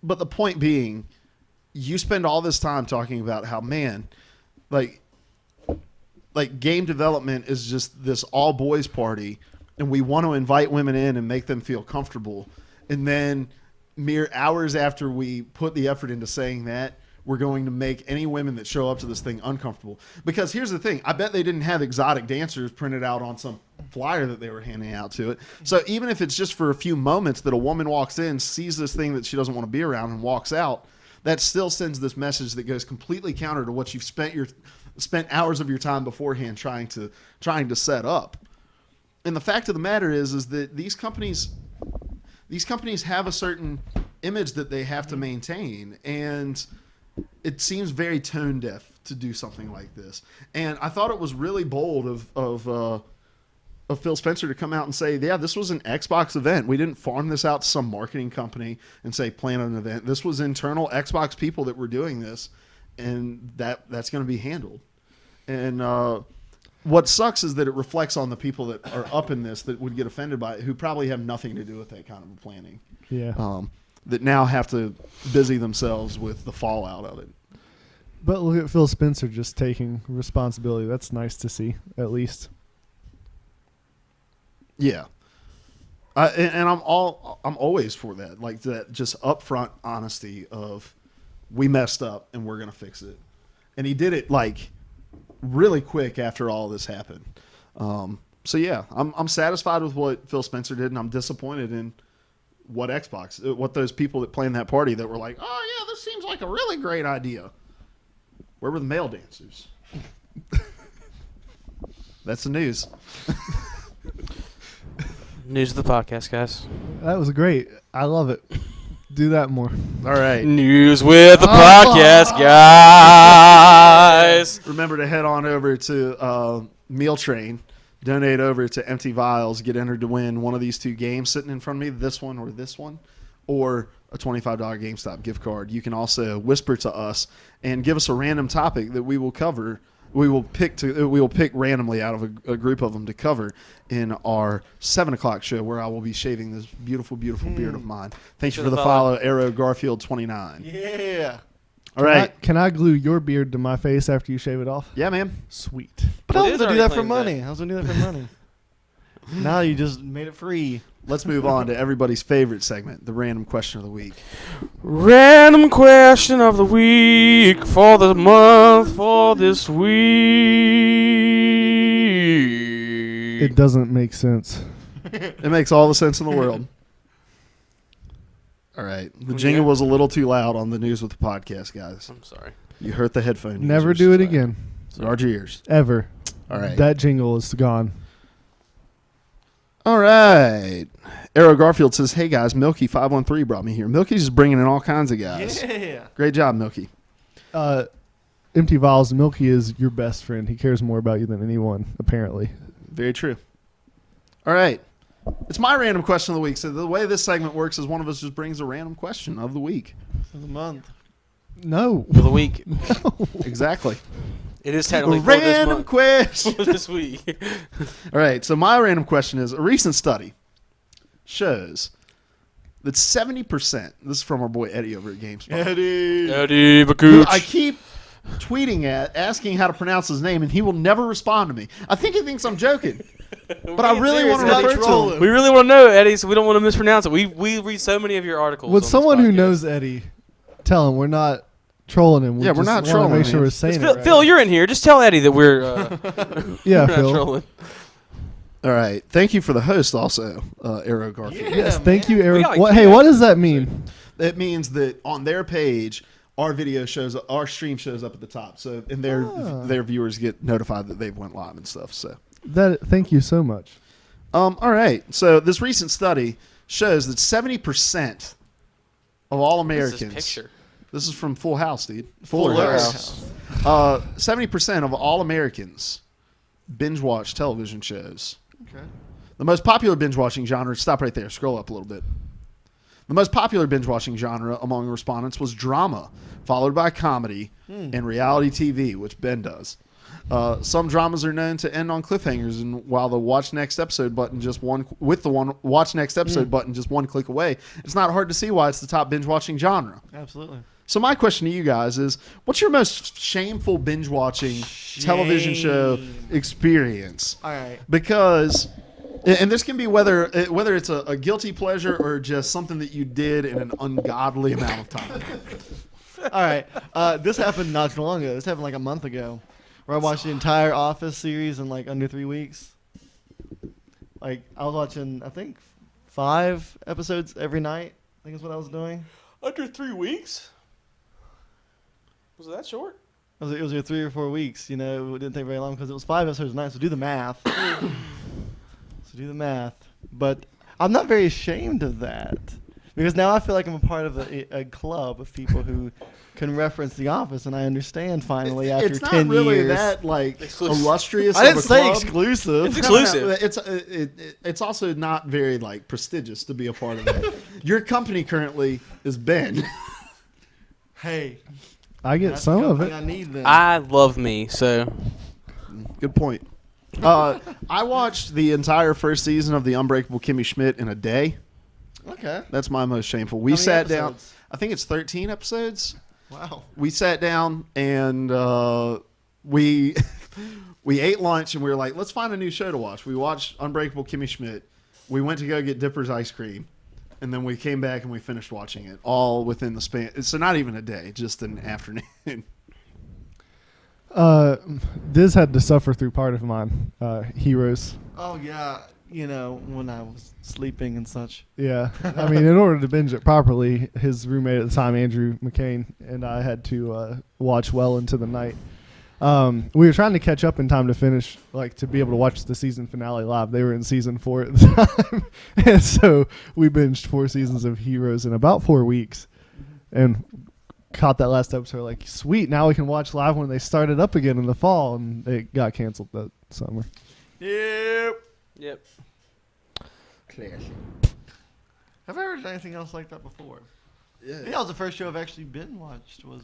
but the point being, you spend all this time talking about how, man, like game development is just this all boys party, and we want to invite women in and make them feel comfortable, and then mere hours after we put the effort into saying that, we're going to make any women that show up to this thing uncomfortable. Because here's the thing, I bet they didn't have exotic dancers printed out on some flyer that they were handing out to it. So even if it's just for a few moments that a woman walks in, sees this thing that she doesn't want to be around, and walks out, that still sends this message that goes completely counter to what you've spent hours of your time beforehand trying to set up. And the fact of the matter is that these companies have a certain image that they have to maintain, and it seems very tone deaf to do something like this. And I thought it was really bold of Phil Spencer to come out and say, yeah, this was an Xbox event. We didn't farm this out to some marketing company and say, plan an event. This was internal Xbox people that were doing this, and that's going to be handled. And what sucks is that it reflects on the people that are up in this that would get offended by it, who probably have nothing to do with that kind of planning. Yeah. That now have to busy themselves with the fallout of it. But look at Phil Spencer just taking responsibility. That's nice to see, at least. Yeah. And I'm always for that. Like that just upfront honesty of we messed up and we're going to fix it. And he did it like really quick after all this happened. So yeah, I'm satisfied with what Phil Spencer did, and I'm disappointed in what those people that planned that party that were like, oh yeah, this seems like a really great idea. Where were the male dancers? That's the news. News of the podcast, guys. That was great. I love it. Do that more. All right. News with the podcast, guys. Remember to head on over to Meal Train, donate over to Empty Vials, get entered to win one of these two games sitting in front of me, this one, or a $25 GameStop gift card. You can also whisper to us and give us a random topic that we will cover. We will pick randomly out of a group of them to cover in our 7:00 show, where I will be shaving this beautiful, beautiful beard of mine. Thank you for the follow, Arrow Garfield 29. Yeah. All right. Can I glue your beard to my face after you shave it off? Yeah, man. Sweet. But Well, I it was is going to do that already for claimed money. I was going to do that for money. Now you just made it free. Let's move on to everybody's favorite segment, the random question of the week. Random question of the week for the month for this week. It doesn't make sense. It makes all the sense in the world. All right. The jingle was a little too loud on the news with the podcast, guys. I'm sorry. You hurt the headphone users. Never do it again. Large ears. Ever. All right. That jingle is gone. All right. Arrow Garfield says, hey, guys, Milky513 brought me here. Milky's just bringing in all kinds of guys. Yeah. Great job, Milky. Empty Vials, Milky is your best friend. He cares more about you than anyone, apparently. Very true. All right. It's my random question of the week. So the way this segment works is one of us just brings a random question of the week. For the month. No. For the week. Exactly. It is A technically for random this question. month. For this week. All right. So my random question is, a recent study shows that 70%, this is from our boy Eddie over at GameSpot. Eddie. Eddie Who Bacooch. I keep tweeting at, asking how to pronounce his name, and he will never respond to me. I think he thinks I'm joking. But I really want to Eddie. refer to Trolling. him. We really want to know, Eddie, so we don't want to mispronounce it. We read so many of your articles. Would on someone this who podcast. knows Eddie tell him we're not trolling him? Yeah, we're just not wanna trolling Make sure him. we're saying Phil, it right. Phil, you're in here. Just tell Eddie that we're Yeah, we're not Phil. trolling. All right. Thank you for the host also, Arrow Garfield. Yeah, Yes, man. thank you, Eric. gotta What, keep hey, that what does that mean? It means that on their page, our video shows, our stream shows up at the top. So, and their viewers get notified that they've went live and stuff. So, Thank you so much. all right. So this recent study shows that 70% of all What's Americans. this picture? This is from Full House, dude. Fuller House. House. 70% of all Americans binge watch television shows. Okay. The most popular binge watching genre, stop right there, scroll up a little bit. The most popular binge watching genre among respondents was drama, followed by comedy and reality TV, which Ben does. Some dramas are known to end on cliffhangers, and while the watch next episode button watch next episode button just one click away, it's not hard to see why it's the top binge watching genre. Absolutely. So my question to you guys is, what's your most shameful binge watching television show experience? All right. Because, and this can be whether it's a guilty pleasure or just something that you did in an ungodly amount of time. All right. This happened not too long ago. This happened like a month ago, where I watched the entire Office series in like under 3 weeks. Like I was watching, I think, 5 episodes every night. I think is what I was doing. Under 3 weeks? Was it that short? It was 3 or 4 weeks. You know, it didn't take very long because it was 5 episodes a night. So do the math. But I'm not very ashamed of that because now I feel like I'm a part of a club of people who can reference The Office, and I understand finally after It's 10 not really years. that like Exclusive. illustrious. I didn't of a say club. exclusive. It's exclusive. It's also not very like prestigious to be a part of that. Your company currently is Ben. Hey, I get that's some the of company it. I need then. I love me, so Good point. I watched the entire first season of The Unbreakable Kimmy Schmidt in a day. Okay. That's my most shameful. We How many sat down. episodes? I think it's 13 episodes. Wow. We sat down and we we ate lunch and we were like, let's find a new show to watch. We watched Unbreakable Kimmy Schmidt. We went to go get Dipper's ice cream, and then we came back and we finished watching it all within the span. So not even a day, just an afternoon. Diz had to suffer through part of mine. Heroes. Oh yeah, when I was sleeping and such. Yeah, I mean, in order to binge it properly, his roommate at the time, Andrew McCain, and I had to watch well into the night. We were trying to catch up in time to finish, like to be able to watch the season finale live. They were in season 4 at the time, and so we binged 4 seasons of Heroes in about 4 weeks, and caught that last episode. Like, sweet, now we can watch live when they started up again in the fall, and it got canceled that summer. yep. Classic. Have I ever done anything else like that before? I think Yeah. that was the first show I've actually binge watched was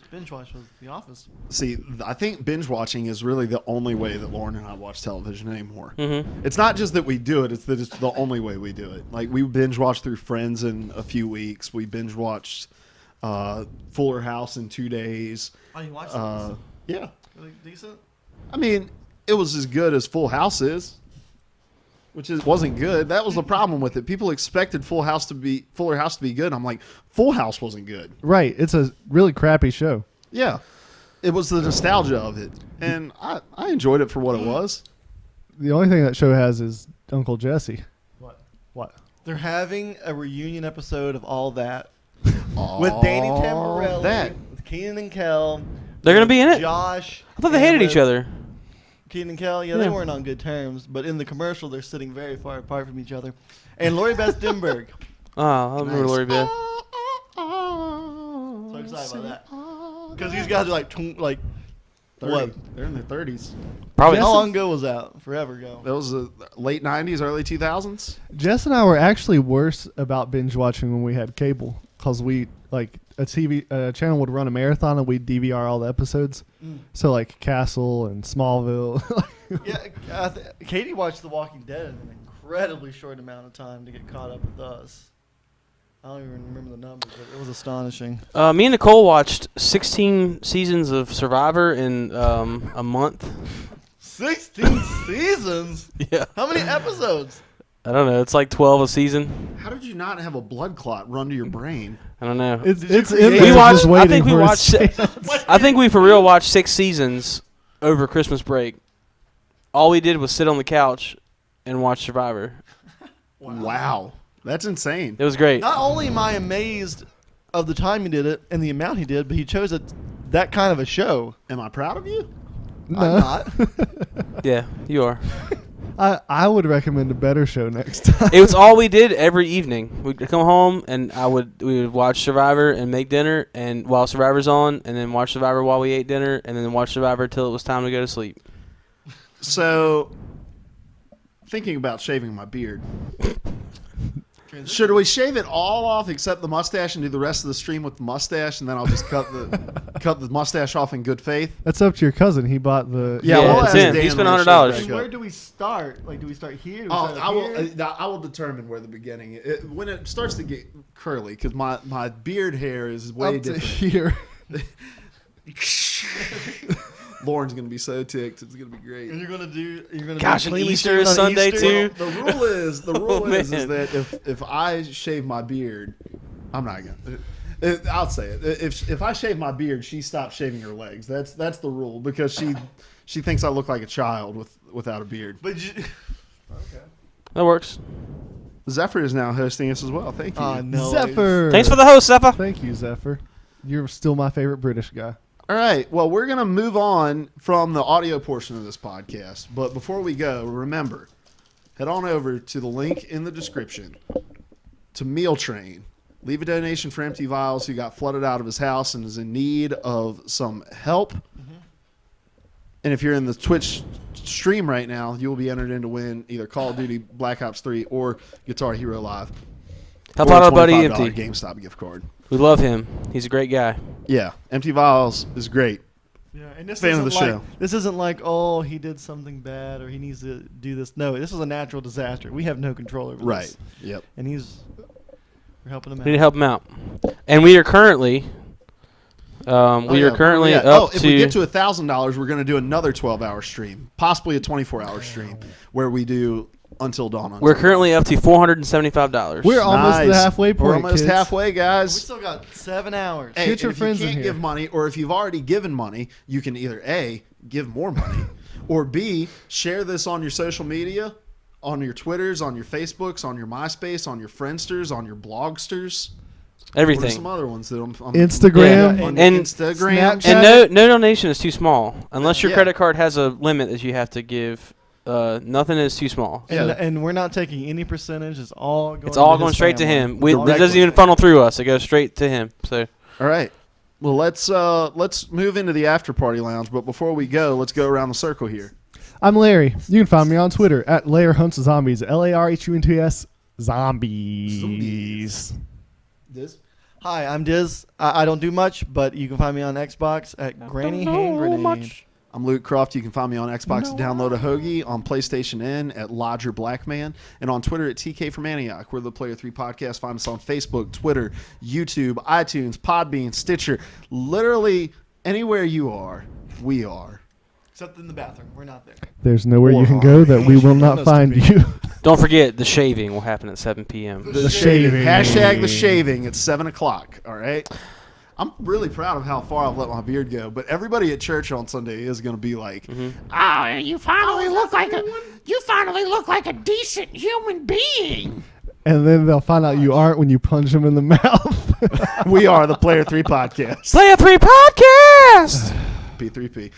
The Office. See, I think binge watching is really the only way that Lauren and I watch television anymore. Mm-hmm. It's not just that we do it; it's that it's the only way we do it. Like we binge watched through Friends in a few weeks. We binge watched Fuller House in 2 days. Oh, you watched Yeah, Really decent? I mean, it was as good as Full House is, wasn't good. That was the problem with it. People expected Fuller House to be good. I'm like, Full House wasn't good. Right, it's a really crappy show. Yeah, it was the nostalgia of it, and I enjoyed it for what it was. The only thing that show has is Uncle Jesse. What? They're having a reunion episode of All That with Danny Tamborelli, That with Keenan and Kel. They're gonna be in it. Josh. I thought they hated each other. Keenan and Kel, they Yeah. weren't on good terms, but in the commercial, they're sitting very far apart from each other. And Lori Beth Dimberg. Oh, I remember Nice. Lori Beth. So excited about that. Because these guys are like 30. what? They're in their 30s. Probably. How long ago was that? Forever ago. That was the late 90s, early 2000s. Jess and I were actually worse about binge watching when we had cable, because we like a TV channel would run a marathon and we'd DVR all the episodes. So like Castle and Smallville. Yeah, Katie watched The Walking Dead in an incredibly short amount of time to get caught up with us. I don't even remember the numbers, but it was astonishing. Me and Nicole watched 16 seasons of Survivor in a month. 16 seasons? Yeah. How many episodes? I don't know. It's like 12 a season. How did you not have a blood clot run to your brain? I don't know. it's you in create- there We just watched- I waiting think we for watched its it. chance. I think we for real watched 6 seasons over Christmas break. All we did was sit on the couch and watch Survivor. Wow. That's insane. It was great. Not only am I amazed of the time he did it and the amount he did, but he chose that kind of a show. Am I proud of you? No. I'm not. Yeah, you are. I would recommend a better show next time. It was all we did every evening. We'd come home and we would watch Survivor and make dinner, and while Survivor's on, and then watch Survivor while we ate dinner, and then watch Survivor till it was time to go to sleep. So, thinking about shaving my beard. Should we shave it all off except the mustache and do the rest of the stream with the mustache, and then I'll just cut the mustache off in good faith? That's up to your cousin. He bought the. Yeah, Yeah, we'll it's ask in. Dan He spent when we $100. shave And back where up. do we start? Like, do we start here? Do we Oh, start I here? will. I will determine where the beginning. When it starts to get curly, because my beard hair is way up to different. here. Lauren's gonna be so ticked. It's gonna be great. And you're gonna Gosh, be and cleanly Easter shaven is on Sunday, Easter? too. The rule is Oh, is man. that if I shave my beard, I'm not gonna. I'll say it. If I shave my beard, she stops shaving her legs. That's the rule, because she thinks I look like a child without a beard. But you, That works. Zephyr is now hosting us as well. Thank you. no. Zephyr. Thanks for the host, Zephyr. Thank you, Zephyr. You're still my favorite British guy. All right. Well, we're going to move on from the audio portion of this podcast. But before we go, remember, head on over to the link in the description to Meal Train leave a donation for Empty Vials, who got flooded out of his house and is in need of some help. And if you're in the Twitch stream right now, you will be entered in to win either Call of Duty Black Ops 3 or Guitar Hero Live. Help Or out a our buddy $25 Empty. GameStop gift card. We love him. He's a great guy. Yeah, Empty Vials is great. Yeah, and this Fan of isn't the like, show. This isn't like, oh, he did something bad or he needs to do this. No, this is a natural disaster. We have no control over Right. this. Yep. And we're helping him We need to out. help him out. And we are currently up if to we get to $1,000, we're going to do another 12-hour stream, possibly a 24-hour stream, where we do Until Dawn. we're currently up to $475. We're almost at the Nice. halfway point. We're almost kids. halfway, We guys. still got 7 hours. Hey, Get your and friends if you in can't here. give money, or if you've already given money, you can either A, give more money, or B, share this on your social media, on your Twitters, on your Facebooks, on your MySpace, on your Friendsters, on your Blogsters. What are everything. some other ones that I'm Instagram. Yeah, on and Instagram. Snapchat. And no donation is too small unless your Yeah. credit card has a limit that you have to give. Nothing is too small. And, Yeah. and we're not taking any percentage. It's all going. It's all to going his straight to family. him. It Directly. doesn't even funnel through us. It goes straight to him. So All right. Well, let's move into the after party lounge. But before we go, let's go around the circle here. I'm Larry. You can find me on Twitter at LayerHuntsZombies. LARHUNTS Zombies. This. Hi, I'm Diz. I don't do much, but you can find me on Xbox at Granny Hand Grenade. I'm Luke Croft. You can find me on Xbox at Download a Hoagie, on PlayStation N at Lodger Blackman, and on Twitter at TK for Maniac. We're the Player 3 Podcast. Find us on Facebook, Twitter, YouTube, iTunes, Podbean, Stitcher. Literally anywhere you are, we are. Except in the bathroom. We're not there. There's nowhere Or you can go that we will not us to find be. you. don't forget the shaving will happen at 7 p.m. The shaving. Hashtag the shaving at 7 o'clock. All right. I'm really proud of how far I've let my beard go, but everybody at church on Sunday is going to be like, Oh, you finally look like a decent human being. And then they'll find out you aren't when you punch them in the mouth. we are the Player 3 Podcast. Player 3 Podcast! P3P.